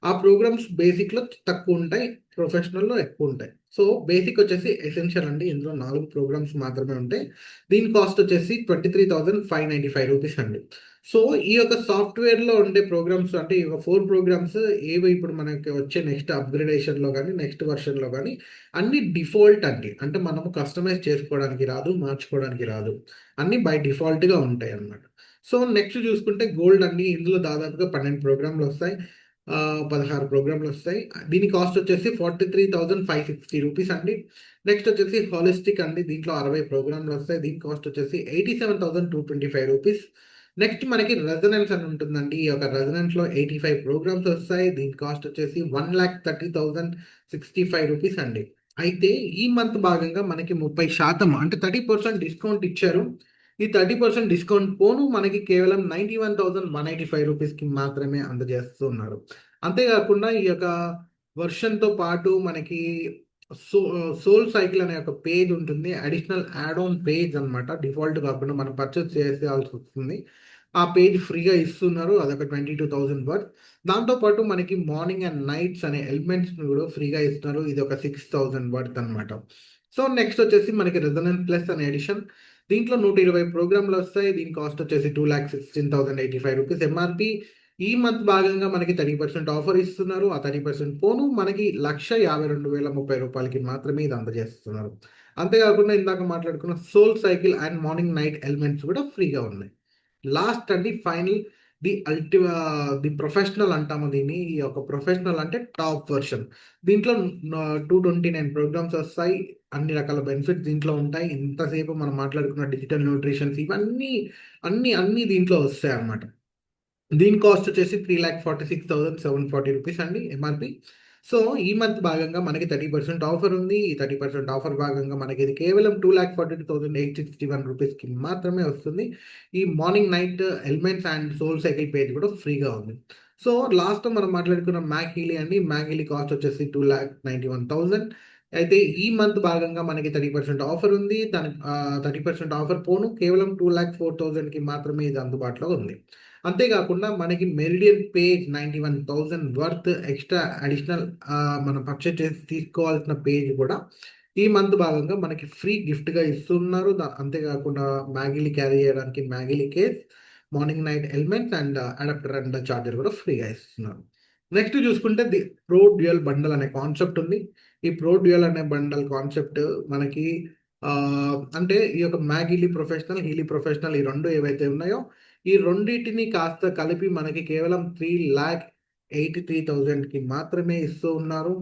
ఆ ప్రోగ్రామ్స్ బేసిక్‌లో తక్కువుంటాయి. ప్రొఫెషనల్‌లో ఎక్కువుంటాయి. సో, బేసిక్ వచ్చేసి ఎసెన్షియల్ అండి. ఇందులో 4 ప్రోగ్రామ్స్ మాత్రమే ఉంటాయి. దీని కాస్ట్ వచ్చేసి రూ. 23,595 అండి. సో, ఈ యొక్క సాఫ్ట్‌వేర్‌లో ఉండే ప్రోగ్రామ్స్ అంటే ఈ యొక్క 4 ప్రోగ్రామ్స్ ఏవి ఇప్పుడు మనకి వచ్చే నెక్స్ట్ అప్‌గ్రేడేషన్‌లో గాని, నెక్స్ట్ వెర్షన్‌లో గాని అన్నీ డిఫాల్ట్ అండి. అంటే మనము కస్టమైజ్ చేసుకోవడానికి రాదు, మార్చుకోవడానికి రాదు. అన్నీ బై డిఫాల్ట్‌గా ఉంటాయన్నమాట. సో, నెక్స్ట్ చూసుకుంటే గోల్డ్ అండి. ఇందులో దాదాపుగా 12 ప్రోగ్రామ్‌లొస్తాయి. 16 ప్రోగ్రామ్‌లొస్తాయి. దీని కాస్ట్ వచ్చేసి రూ. 43,560 అండి. నెక్స్ట్ వచ్చేసి హాలిస్టిక్ అండి. దీంట్లో 60 ప్రోగ్రామ్‌లొస్తాయి. దీని కాస్ట్ వచ్చేసి రూ. 87,225. నెక్స్ట్ మనకి రెజొనెన్స్ అని ఉంటుందండి. ఈ యొక్క రెజొనెన్స్‌లో 85 ప్రోగ్రామ్స్ వస్తాయి. దీని కాస్ట్ వచ్చేసి రూ. 1,30,065 అండి. అయితే ఈ మంత్ భాగంగా మనకి 30% అంటే 30% డిస్కౌంట్ ఇచ్చారు. ఈ 30% డిస్కౌంట్ పోను మనకి కేవలం రూ. 91,185కి మాత్రమే అందజేస్తూ ఉన్నారు. అంతేకాకుండా ఈ యొక్క వెర్షన్‌తో పాటు మనకి సోల్ సైకిల్ అనే ఒక పేజ్ ఉంటుంది. అడిషనల్ యాడ్ ఆన్ పేజ్ అన్నమాట. డిఫాల్ట్ కాకుండా మనం పర్చేజ్ చేసేయాల్సొస్తుంది. ఆ పేజ్ ఫ్రీగా ఇస్తున్నారు. అదొక 22,000 వర్త్. దాంతో పాటు మనకి మార్నింగ్ అండ్ నైట్స్ అనే ఎలిమెంట్స్‌ని కూడా ఫ్రీగా ఇస్తున్నారు. ఇది ఒక 6,000 వర్త్ అన్నమాట. సో, నెక్స్ట్ వచ్చేసి మనకి రెజొనెన్స్ ప్లస్ అనే ఎడిషన్. దీంట్లో 120 ప్రోగ్రామ్‌లొస్తాయి. దీని కాస్ట్ వచ్చేసి రూ. 2,16,085 ఎంఆర్‌పీ. ఈ మంత్ భాగంగా మనకి 30% ఆఫర్ ఇస్తున్నారు. ఆ 30% పోను మనకి రూ. 1,52,030కి మాత్రమే ఇది అందజేస్తున్నారు. అంతేకాకుండా ఇందాక మాట్లాడుకున్న soul cycle and morning night elements కూడా ఫ్రీగా ఉన్నాయి. లాస్ట్ అండి ఫైనల్ ది ప్రొఫెషనల్ అంటాము దీన్ని. ఈ యొక్క ప్రొఫెషనల్ అంటే టాప్ వెర్షన్. దీంట్లో 229 ప్రోగ్రామ్స్ వస్తాయి. అన్ని రకాల బెనిఫిట్స్ దీంట్లో ఉంటాయి. ఇంతసేపు మనం మాట్లాడుకున్న డిజిటల్ న్యూట్రిషన్స్ ఇవన్నీ అన్నీ దీంట్లో వస్తాయన్నమాట. దీని కాస్ట్ వచ్చేసి రూ. 3,46,740 అండి ఎంఆర్‌పి. సో, ఈ మంత్ భాగంగా మనకి 30% ఆఫర్ ఉంది. ఈ 30% ఆఫర్ భాగంగా మనకి ఇది కేవలం రూ. 2,42,861కి మాత్రమే వస్తుంది. ఈ morning, night elements and soul cycle page కూడా ఫ్రీగా ఉంది. సో, లాస్ట్‌లో మనం మాట్లాడుకున్న మ్యాక్ హీలీ అండి. మ్యాక్ హీలీ కాస్ట్ వచ్చేసి 2,91,000. అయితే ఈ మంత్ భాగంగా మనకి 30% ఆఫర్ ఉంది. 30% ఆఫర్ పోను కేవలం 2,04,000కి మాత్రమే ఇది అందుబాటులో ఉంది. అంతేగాకుండా మనకి meridian page 91,000 worth extra additional మనం పర్చేజ్ చేసి తీసుకోవాల్సిన పేజ్ కూడా ఈ మంత్ భాగంగా మనకి ఫ్రీ గిఫ్ట్‌గా ఇస్తున్నారు. అంతేగాకుండా మ్యాగీలు క్యారీ చేయడానికి మ్యాగీలు case, morning, night elements and adapter and charger కూడా ఫ్రీగా ఇస్తున్నారు. నెక్స్ట్ చూసుకుంటే ది ప్రో డ్యూయల్ బండల్ అనే కాన్సెప్ట్ ఉంది. ఈ ప్రో డ్యూయల్ అనే బండల్ కాన్సెప్ట్ మనకి అంటే ఈ యొక్క మ్యాగీలీ ప్రొఫెషనల్, హీలీ ప్రొఫెషనల్ ఈ 2 ఏవైతే ఉన్నాయో ఈ రెండిటిని కాస్త కలిపి మనకి కేవలం 3,83,000కి మాత్రమే ఇస్తూ ఉన్నారు.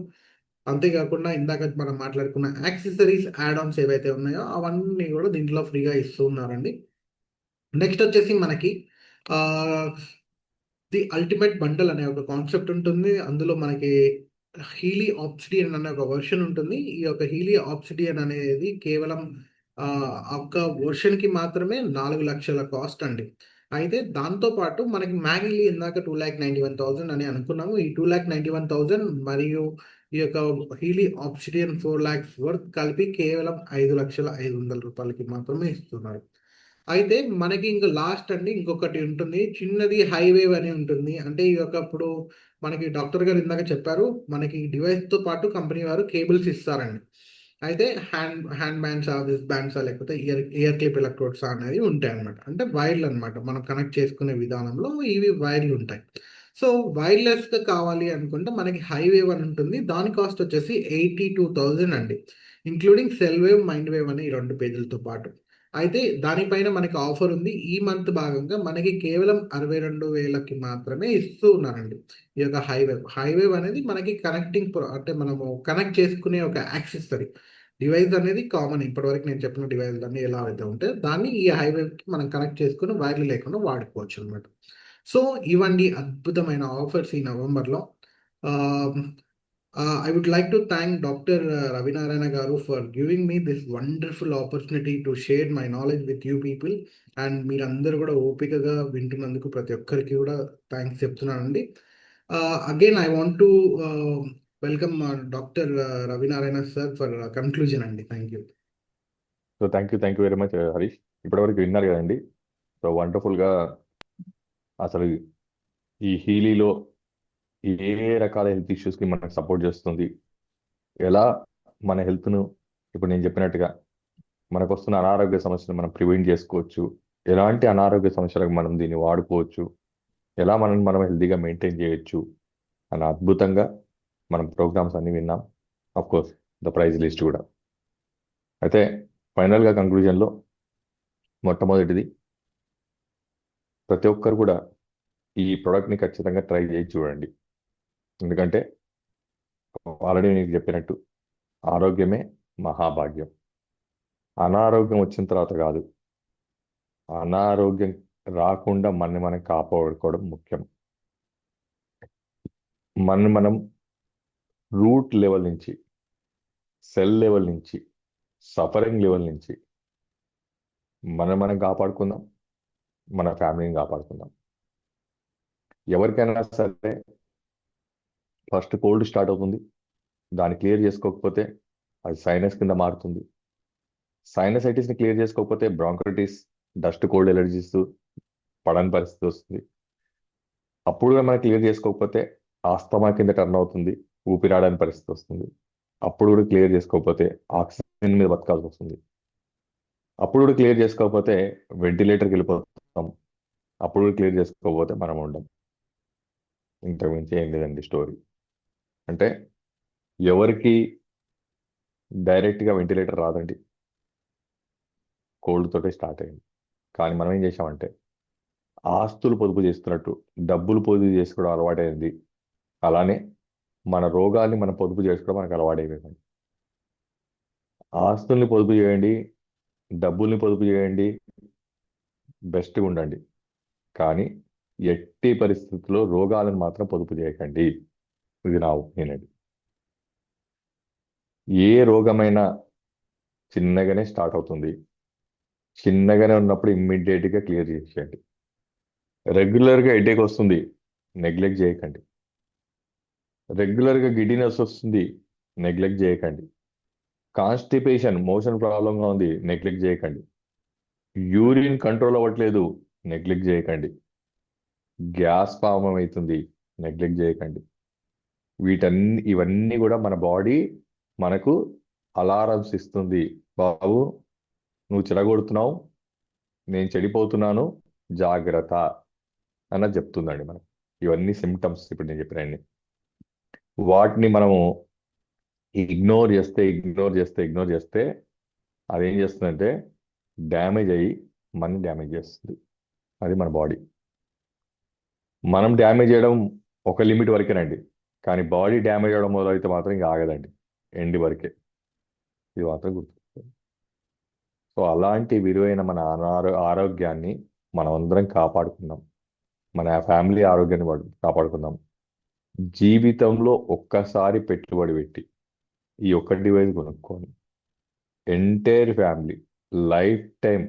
అంతేకాకుండా ఇందాక మనం మాట్లాడుకున్న యాక్సెసరీస్, యాడ్ ఆన్స్ ఏవైతే ఉన్నాయో అవన్నీ కూడా దీంట్లో ఫ్రీగా ఇస్తూ ఉన్నారండి. నెక్స్ట్ వచ్చేసి మనకి ఆహ్, ది అల్టిమేట్ బండల్ అనే ఒక కాన్సెప్ట్ ఉంటుంది. అందులో మనకి హీలీ ఆబ్సిడియన్ అనే ఒక వెర్షన్ ఉంటుంది. ఈ యొక్క హీలీ ఆబ్సిడియన్ అనేది కేవలం ఒక్క వెర్షన్‌కి మాత్రమే 4,00,000 కాస్ట్ అండి. అయితే దాంతో పాటు మనకి మ్యాగీలి ఇందాక 2,91,000 అని అనుకున్నాము. ఈ 2,91,000 మరియు ఈ యొక్క హీలీ ఆబ్సిడియన్ 4,00,000 వర్త్ కలిపి కేవలం రూ. 5,05,000కి మాత్రమే ఇస్తున్నారు. అయితే మనకి ఇంక లాస్ట్ అండి ఇంకొకటి ఉంటుంది. చిన్నది హైవేవ్ అని ఉంటుంది. అంటే ఈ యొక్క ఇప్పుడు మనకి డాక్టర్ గారు ఇందాక చెప్పారు. మనకి డివైస్‌తో పాటు కంపెనీ వారు కేబుల్స్ ఇస్తారండి. అయితే హ్యాండ్ బ్యాండ్సా, రిస్ట్ బ్యాండ్సా లేకపోతే ఇయర్ క్లిప్ ఎలక్ట్రోడ్సా అనేవి ఉంటాయన్నమాట. అంటే వైర్లన్నమాట. మనం కనెక్ట్ చేసుకునే విధానంలో ఇవి వైర్లుంటాయి. సో, వైర్‌లెస్‌గా కావాలి అనుకుంటే మనకి హైవేవ్ అని ఉంటుంది. దాని కాస్ట్ వచ్చేసి 82,000 అండి. Including cell wave, mind wave అనే ఈ 2 పేజీలతో పాటు. అయితే దానిపైన మనకి ఆఫర్ ఉంది. ఈ మంత్ భాగంగా మనకి కేవలం 62,000కి మాత్రమే ఇస్తూ ఉన్నారండి. ఈ యొక్క హైవేవ్. హైవేవ్ అనేది మనకి కనెక్టింగ్ అంటే మనము కనెక్ట్ చేసుకునే ఒక యాక్సెసరీ. డివైస్ అనేది కామన్. ఇప్పటివరకు నేను చెప్పిన డివైస్ అన్నీ ఎలా అయితే ఉంటే దాన్ని ఈ హైవేకి మనం కనెక్ట్ చేసుకుని వైర్లు లేకుండా వాడుకోవచ్చు అనమాట. సో ఇవండి అద్భుతమైన ఆఫర్స్ ఈ నవంబర్లో. I would like to thank Dr. Ravinarana Garu for giving me this wonderful opportunity to share my knowledge with you people. And మీరందరూ కూడా ఓపికగా వింటున్నందుకు ప్రతి ఒక్కరికి కూడా థ్యాంక్స్ చెప్తున్నానండి. Again I want to welcome doctor Ravi Narayana sir for conclusion అండి. Thank you. So thank you very much Harish. ఇప్పటివరకు విన్నారు కదండి. సో వండర్ఫుల్గా అసలు ఈ హీలీలో ఏ రకాల హెల్త్ ఇష్యూస్కి మనకు సపోర్ట్ చేస్తుంది, ఎలా మన హెల్త్ను ఇప్పుడు నేను చెప్పినట్టుగా మనకు వస్తున్న అనారోగ్య సమస్యలు మనం ప్రివెంట్ చేసుకోవచ్చు, ఎలాంటి అనారోగ్య సమస్యలకు మనం దీన్ని వాడుకోవచ్చు, ఎలా మనం హెల్తీగా మెయింటైన్ చేయొచ్చు అని అద్భుతంగా మనం ప్రోగ్రామ్స్ అన్ని విన్నాం. Of course the price list కూడా. అయితే ఫైనల్గా కంక్లూజన్లో మొట్టమొదటిది, ప్రతి ఒక్కరు కూడా ఈ ప్రోడక్ట్ని ఖచ్చితంగా ట్రై చేసి చూడండి. ఎందుకంటే ఆల్రెడీ నీకు చెప్పినట్టు ఆరోగ్యమే మహాభాగ్యం. అనారోగ్యం వచ్చిన తర్వాత కాదు, అనారోగ్యం రాకుండా మనం కాపాడుకోవడం ముఖ్యం. మనం రూట్ లెవెల్ నుంచి, సెల్ లెవెల్ నుంచి, సఫరింగ్ లెవెల్ నుంచి మనం కాపాడుకుందాం, మన ఫ్యామిలీని కాపాడుకుందాం. ఎవరికైనా సరే ఫస్ట్ కోల్డ్ స్టార్ట్ అవుతుంది, దాన్ని క్లియర్ చేసుకోకపోతే అది సైనస్ కింద మారుతుంది. సైనసైటిస్ని క్లియర్ చేసుకోకపోతే బ్రాంకైటిస్, డస్ట్ కోల్డ్ ఎలర్జీస్ పడని పరిస్థితి వస్తుంది. అప్పుడు కూడా మనం క్లియర్ చేసుకోకపోతే ఆస్తమా కింద టర్న్ అవుతుంది, ఊపిరాడని పరిస్థితి వస్తుంది. అప్పుడు కూడా క్లియర్ చేసుకోకపోతే ఆక్సిజన్ మీద బతకాల్సి వస్తుంది. అప్పుడు కూడా క్లియర్ చేసుకోకపోతే వెంటిలేటర్కి వెళ్ళిపోతాం. అప్పుడు కూడా క్లియర్ చేసుకోకపోతే మనం ఉండం. ఇంతకుమించి ఏం లేదండి స్టోరీ. అంటే ఎవరికి డైరెక్ట్గా వెంటిలేటర్ రాదండి, కోల్డ్ తోటే స్టార్ట్ అయింది. కానీ మనం ఏం చేసామంటే ఆస్తులు పొదుపు చేస్తున్నట్టు డబ్బులు పొదుపు చేసుకోవడం అలవాటైంది. అలానే మన రోగాల్ని మనం పొదుపు చేసుకోవడం మనకు అలవాటైపోయింది. ఆస్తుల్ని పొదుపు చేయండి, డబ్బుల్ని పొదుపు చేయండి, బెస్ట్గా ఉండండి. కానీ ఎట్టి పరిస్థితుల్లో రోగాలను మాత్రం పొదుపు చేయకండి. ఇది నా ఒపీనియన్ అండి. ఏ రోగమైనా చిన్నగానే స్టార్ట్ అవుతుంది. చిన్నగానే ఉన్నప్పుడు ఇమ్మీడియట్గా క్లియర్ చేసేయండి. రెగ్యులర్గా హెడేక్ వస్తుంది, నెగ్లెక్ట్ చేయకండి. రెగ్యులర్గా గిడినెస్ వస్తుంది, నెగ్లెక్ట్ చేయకండి. కాన్స్టిపేషన్, మోషన్ ప్రాబ్లంగా ఉంది, నెగ్లెక్ట్ చేయకండి. యూరిన్ కంట్రోల్ అవ్వట్లేదు, నెగ్లెక్ట్ చేయకండి. గ్యాస్ ఫామ్ అవుతుంది, నెగ్లెక్ట్ చేయకండి. ఇవన్నీ కూడా మన బాడీ మనకు అలారమ్స్ ఇస్తుంది. బాబు నువ్వు చెడగొడుతున్నావు, నేను చెడిపోతున్నాను, జాగ్రత్త అన్నది చెప్తుందండి మనకు. ఇవన్నీ సిమ్టమ్స్ ఇప్పుడు నేను చెప్పినవన్నీ. వాటిని మనము ఇగ్నోర్ చేస్తే అదేం చేస్తుందంటే డ్యామేజ్ అయ్యి మన డ్యామేజ్ చేస్తుంది. అది మన బాడీ. మనం డ్యామేజ్ చేయడం ఒక లిమిట్ వరకేనండి, కానీ బాడీ డ్యామేజ్ అవ్వడం మొదలైతే మాత్రం ఇంకా ఆగదండి, ఎండ్ వరకే. ఇది మాత్రం గుర్తుంచుకోండి. సో అలాంటి విలువైన మన ఆరోగ్యాన్ని మనం అందరం కాపాడుకుందాం, మన ఫ్యామిలీ ఆరోగ్యాన్ని కాపాడుకుందాం. జీవితంలో ఒక్కసారి పెట్టుబడి పెట్టి ఈ ఒక్క డివైస్ కొనుక్కొని ఎంటైర్ ఫ్యామిలీ లైఫ్ టైం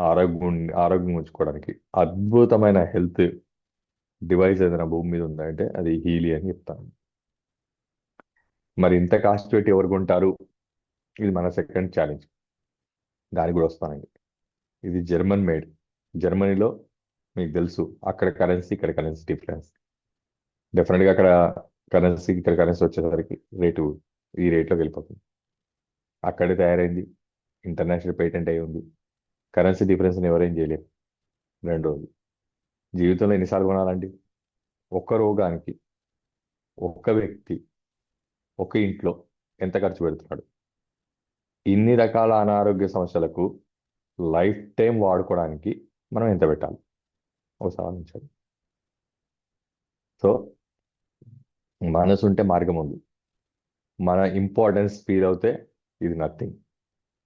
ఆరోగ్యం ఉంచుకోవడానికి అద్భుతమైన హెల్త్ డివైస్ ఏదైనా భూమి మీద ఉందంటే అది హీలీ అని చెప్తాను. మరి ఇంత కాస్ట్ పెట్టి ఎవరు కొంటారు? ఇది మన సెకండ్ ఛాలెంజ్, దానికి కూడా వస్తానండి. ఇది జర్మన్ మేడ్. జర్మనీలో మీకు తెలుసు, అక్కడ కరెన్సీ ఇక్కడ కరెన్సీ డిఫరెన్స్. డెఫినెట్గా అక్కడ కరెన్సీ ఇక్కడ కరెన్సీ వచ్చేసరికి ఈ రేట్లోకి వెళ్ళిపోతుంది. అక్కడే తయారైంది, ఇంటర్నేషనల్ పేటెంట్ అయి ఉంది. కరెన్సీ డిఫరెన్స్ని ఎవరేం చేయలేరు. రెండోది, జీవితంలో ఎన్నిసార్లు కొనాలండి? ఒక్క రోగానికి ఒక్క వ్యక్తి ఒక ఇంట్లో ఎంత ఖర్చు పెడుతున్నాడు? ఇన్ని రకాల అనారోగ్య సమస్యలకు లైఫ్ టైం వాడుకోవడానికి మనం ఎంత పెట్టాలి ఒకసారి ఆలోచించాలి. సో మనసు ఉంటే మార్గం ఉంది. మన ఇంపార్టెన్స్ ఫీల్ అవుతే ఇది నథింగ్.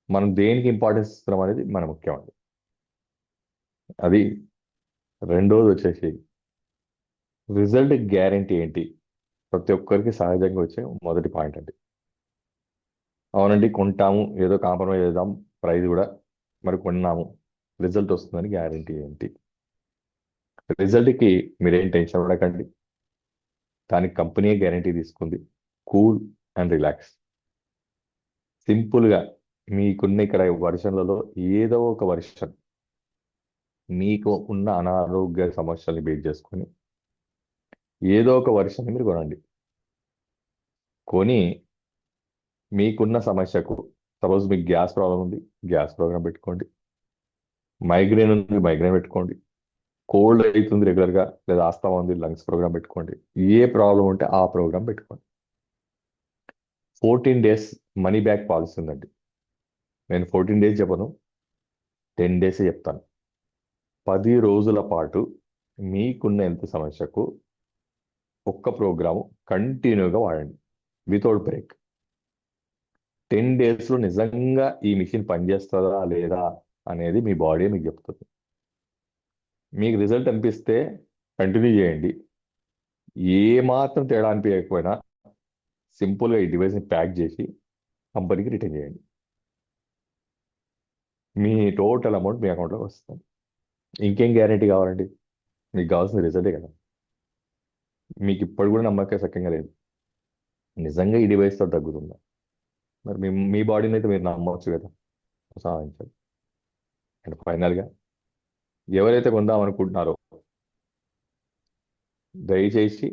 మనం దేనికి ఇంపార్టెన్స్ ఇస్తున్నాం అనేది మన ముఖ్యం అండి. అది రెండోది వచ్చేసి రిజల్ట్ గ్యారంటీ ఏంటి? ప్రతి ఒక్కరికి సహజంగా వచ్చే మొదటి పాయింట్ అండి. అవునండి, కొంటాము, ఏదో కాంప్రమైజ్ చేద్దాం, ప్రైస్ కూడా మరి కొన్నాము, రిజల్ట్ వస్తుందని గ్యారంటీ ఏంటి? రిజల్ట్కి మీరేం టెన్షన్ పడకండి, దానికి కంపెనీయే గ్యారంటీ తీసుకుంది. Cool and relax. సింపుల్గా మీకున్న ఇక్కడ వర్షన్లలో ఏదో ఒక వర్షన్ మీకు ఉన్న అనారోగ్య సమస్యల్ని బేస్ చేసుకొని ఏదో ఒక వర్షన్ మీరు కొనండి. కొని మీకున్న సమస్యకు, సపోజ్ మీకు గ్యాస్ ప్రాబ్లం ఉంది, గ్యాస్ ప్రోగ్రామ్ పెట్టుకోండి. మైగ్రేన్ ఉంది, మైగ్రేన్ పెట్టుకోండి. కోల్డ్ అవుతుంది రెగ్యులర్గా, లేదా ఆస్తమా ఉంది, లంగ్స్ ప్రోగ్రామ్ పెట్టుకోండి. ఏ ప్రాబ్లం ఉంటే ఆ ప్రోగ్రామ్ పెట్టుకోండి. 14 days మనీ బ్యాక్ పాలసీ ఉందండి. నేను 14 days చెప్పను, 10 days చెప్తాను. 10 రోజుల పాటు మీకున్న ఎంత సమస్యకు ఒక్క ప్రోగ్రాము కంటిన్యూగా వాడండి, వితౌట్ బ్రేక్. 10 daysలో నిజంగా ఈ మిషన్ పనిచేస్తుందా లేదా అనేది మీ బాడీ మీకు చెప్తుంది. మీకు రిజల్ట్ అనిపిస్తే కంటిన్యూ చేయండి. ఏ మాత్రం తేడా అనిపించకపోయినా సింపుల్గా ఈ డివైస్ని ప్యాక్ చేసి కంపెనీకి రిటర్న్ చేయండి. మీ టోటల్ అమౌంట్ మీ అకౌంట్లోకి వస్తుంది. ఇంకేం గ్యారంటీ కావాలండి? మీకు కావాల్సిన రిజల్టే కదా. మీకు ఇప్పుడు కూడా నమ్మకం సక్యంగా లేదు, నిజంగా ఈ డివైస్తో తగ్గుతుందా? మరి మీ బాడీని అయితే మీరు నమ్మవచ్చు కదా, సాధించాలి. అండ్ ఫైనల్గా ఎవరైతే కొందాం అనుకుంటున్నారో దయచేసి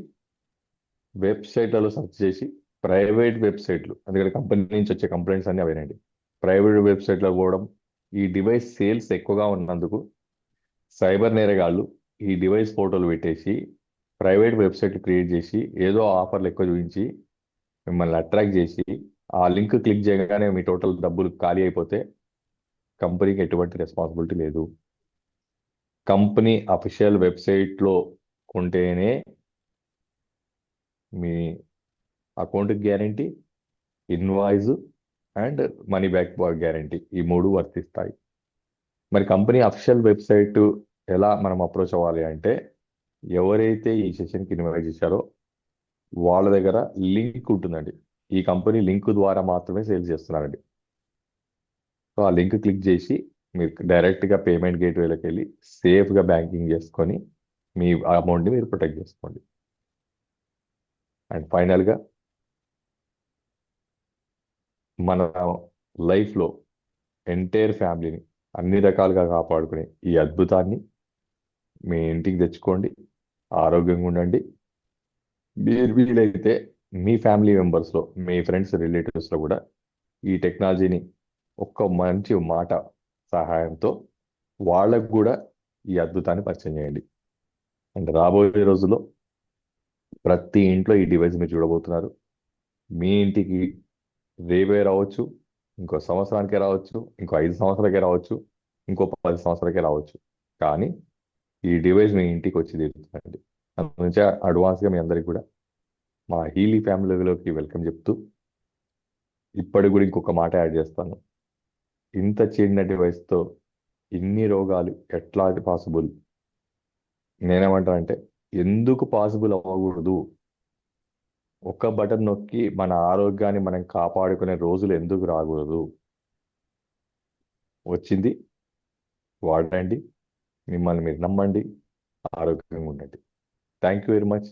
వెబ్సైట్లలో సెర్చ్ చేసి, ప్రైవేట్ వెబ్సైట్లు, అందుకని కంపెనీ నుంచి వచ్చే కంప్లైంట్స్ అన్నీ అవేనండి. ప్రైవేట్ వెబ్సైట్లో పోవడం, ఈ డివైస్ సేల్స్ ఎక్కువగా ఉన్నందుకు సైబర్ నేరగాళ్ళు ఈ డివైస్ ఫోటోలు పెట్టేసి ప్రైవేట్ వెబ్సైట్ క్రియేట్ చేసి ఏదో ఆఫర్లు ఎక్కువ చూపించి మిమ్మల్ని అట్రాక్ట్ చేసి ఆ లింక్ క్లిక్ చేయగానే మీ టోటల్ డబ్బులు ఖాళీ అయిపోతే కంపెనీకి ఎటువంటి రెస్పాన్సిబిలిటీ లేదు. కంపెనీ అఫీషియల్ వెబ్సైట్లో కొంటేనే మీ అకౌంట్కి guarantee, invoice and money back guarantee, ఈ మూడు వర్తిస్తాయి. మరి కంపెనీ అఫీషియల్ వెబ్సైట్ ఎలా మనం అప్రోచ్ అవ్వాలి అంటే, ఎవరైతే ఈ సెషన్కి ఇన్వైట్ చేశారో వాళ్ళ దగ్గర లింక్ ఉంటుందండి. ఈ కంపెనీ లింక్ ద్వారా మాత్రమే సేల్ చేస్తున్నారండి. సో ఆ లింక్ క్లిక్ చేసి మీరు డైరెక్ట్గా పేమెంట్ గేట్వేలోకి వెళ్ళి సేఫ్గా బ్యాంకింగ్ చేసుకొని మీ అమౌంట్ని మీరు ప్రొటెక్ట్ చేసుకోండి. అండ్ ఫైనల్గా మన లైఫ్లో ఎంటైర్ ఫ్యామిలీని అన్ని రకాలుగా కాపాడుకునే ఈ అద్భుతాన్ని మీ ఇంటికి తెచ్చుకోండి, ఆరోగ్యంగా ఉండండి. మీరు వీలైతే మీ ఫ్యామిలీ మెంబర్స్లో, మీ ఫ్రెండ్స్, రిలేటివ్స్లో కూడా ఈ టెక్నాలజీని ఒక్క మంచి మాట సహాయంతో వాళ్ళకు కూడా ఈ అద్భుతాన్ని పరిచయం చేయండి. అండ్ రాబోయే రోజుల్లో ప్రతి ఇంట్లో ఈ డివైస్ మీరు చూడబోతున్నారు. మీ ఇంటికి రేపే రావచ్చు, ఇంకో సంవత్సరానికే రావచ్చు, ఇంకో 5 సంవత్సరాలకే రావచ్చు, ఇంకో 10 సంవత్సరాలకే రావచ్చు, కానీ ఈ డివైస్ మీ ఇంటికి వచ్చి తీరుతుందండి. అందునుంచి అడ్వాన్స్గా మీ అందరికీ కూడా మా హీలీ ఫ్యామిలీలోకి వెల్కమ్ చెప్తూ, ఇప్పటికి కూడా ఇంకొక మాట యాడ్ చేస్తాను. ఇంత చిన్న డివైస్తో ఇన్ని రోగాలు ఎట్లా పాసిబుల్? నేనేమంటానంటే, ఎందుకు పాసిబుల్ అవ్వకూడదు? ఒక్క బటన్ నొక్కి మన ఆరోగ్యాన్ని మనం కాపాడుకునే రోజులు ఎందుకు రాకూడదు? వచ్చింది, వాడండి, మిమ్మల్ని మీరు నమ్మండి, ఆరోగ్యంగా ఉండండి. Thank you very much.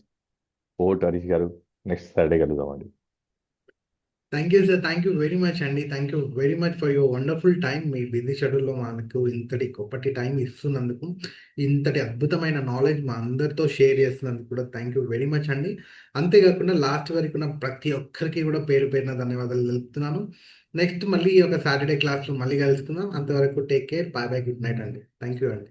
ఓట్ హరీష్ గారు, నెక్స్ట్ సాటర్డే కలుద్దామండి. Thank you sir, thank you very much అండి. Thank you very much for your wonderful time. మీ బిజీ షెడ్యూల్లో మనకు ఇంతటి గొప్పటి టైం ఇస్తున్నందుకు, ఇంతటి అద్భుతమైన నాలెడ్జ్ మా అందరితో షేర్ చేస్తున్నందుకు కూడా థ్యాంక్ యూ వెరీ మచ్ అండి. అంతేకాకుండా లాస్ట్ వరకు ఉన్న ప్రతి ఒక్కరికి కూడా పేరు పేరున ధన్యవాదాలు తెలుపుతున్నాను. నెక్స్ట్ మళ్ళీ ఒక సాటర్డే క్లాస్లో మళ్ళీ కలుసుకుందాం. అంతవరకు take care, bye bye, good night అండి. థ్యాంక్ యూ అండి.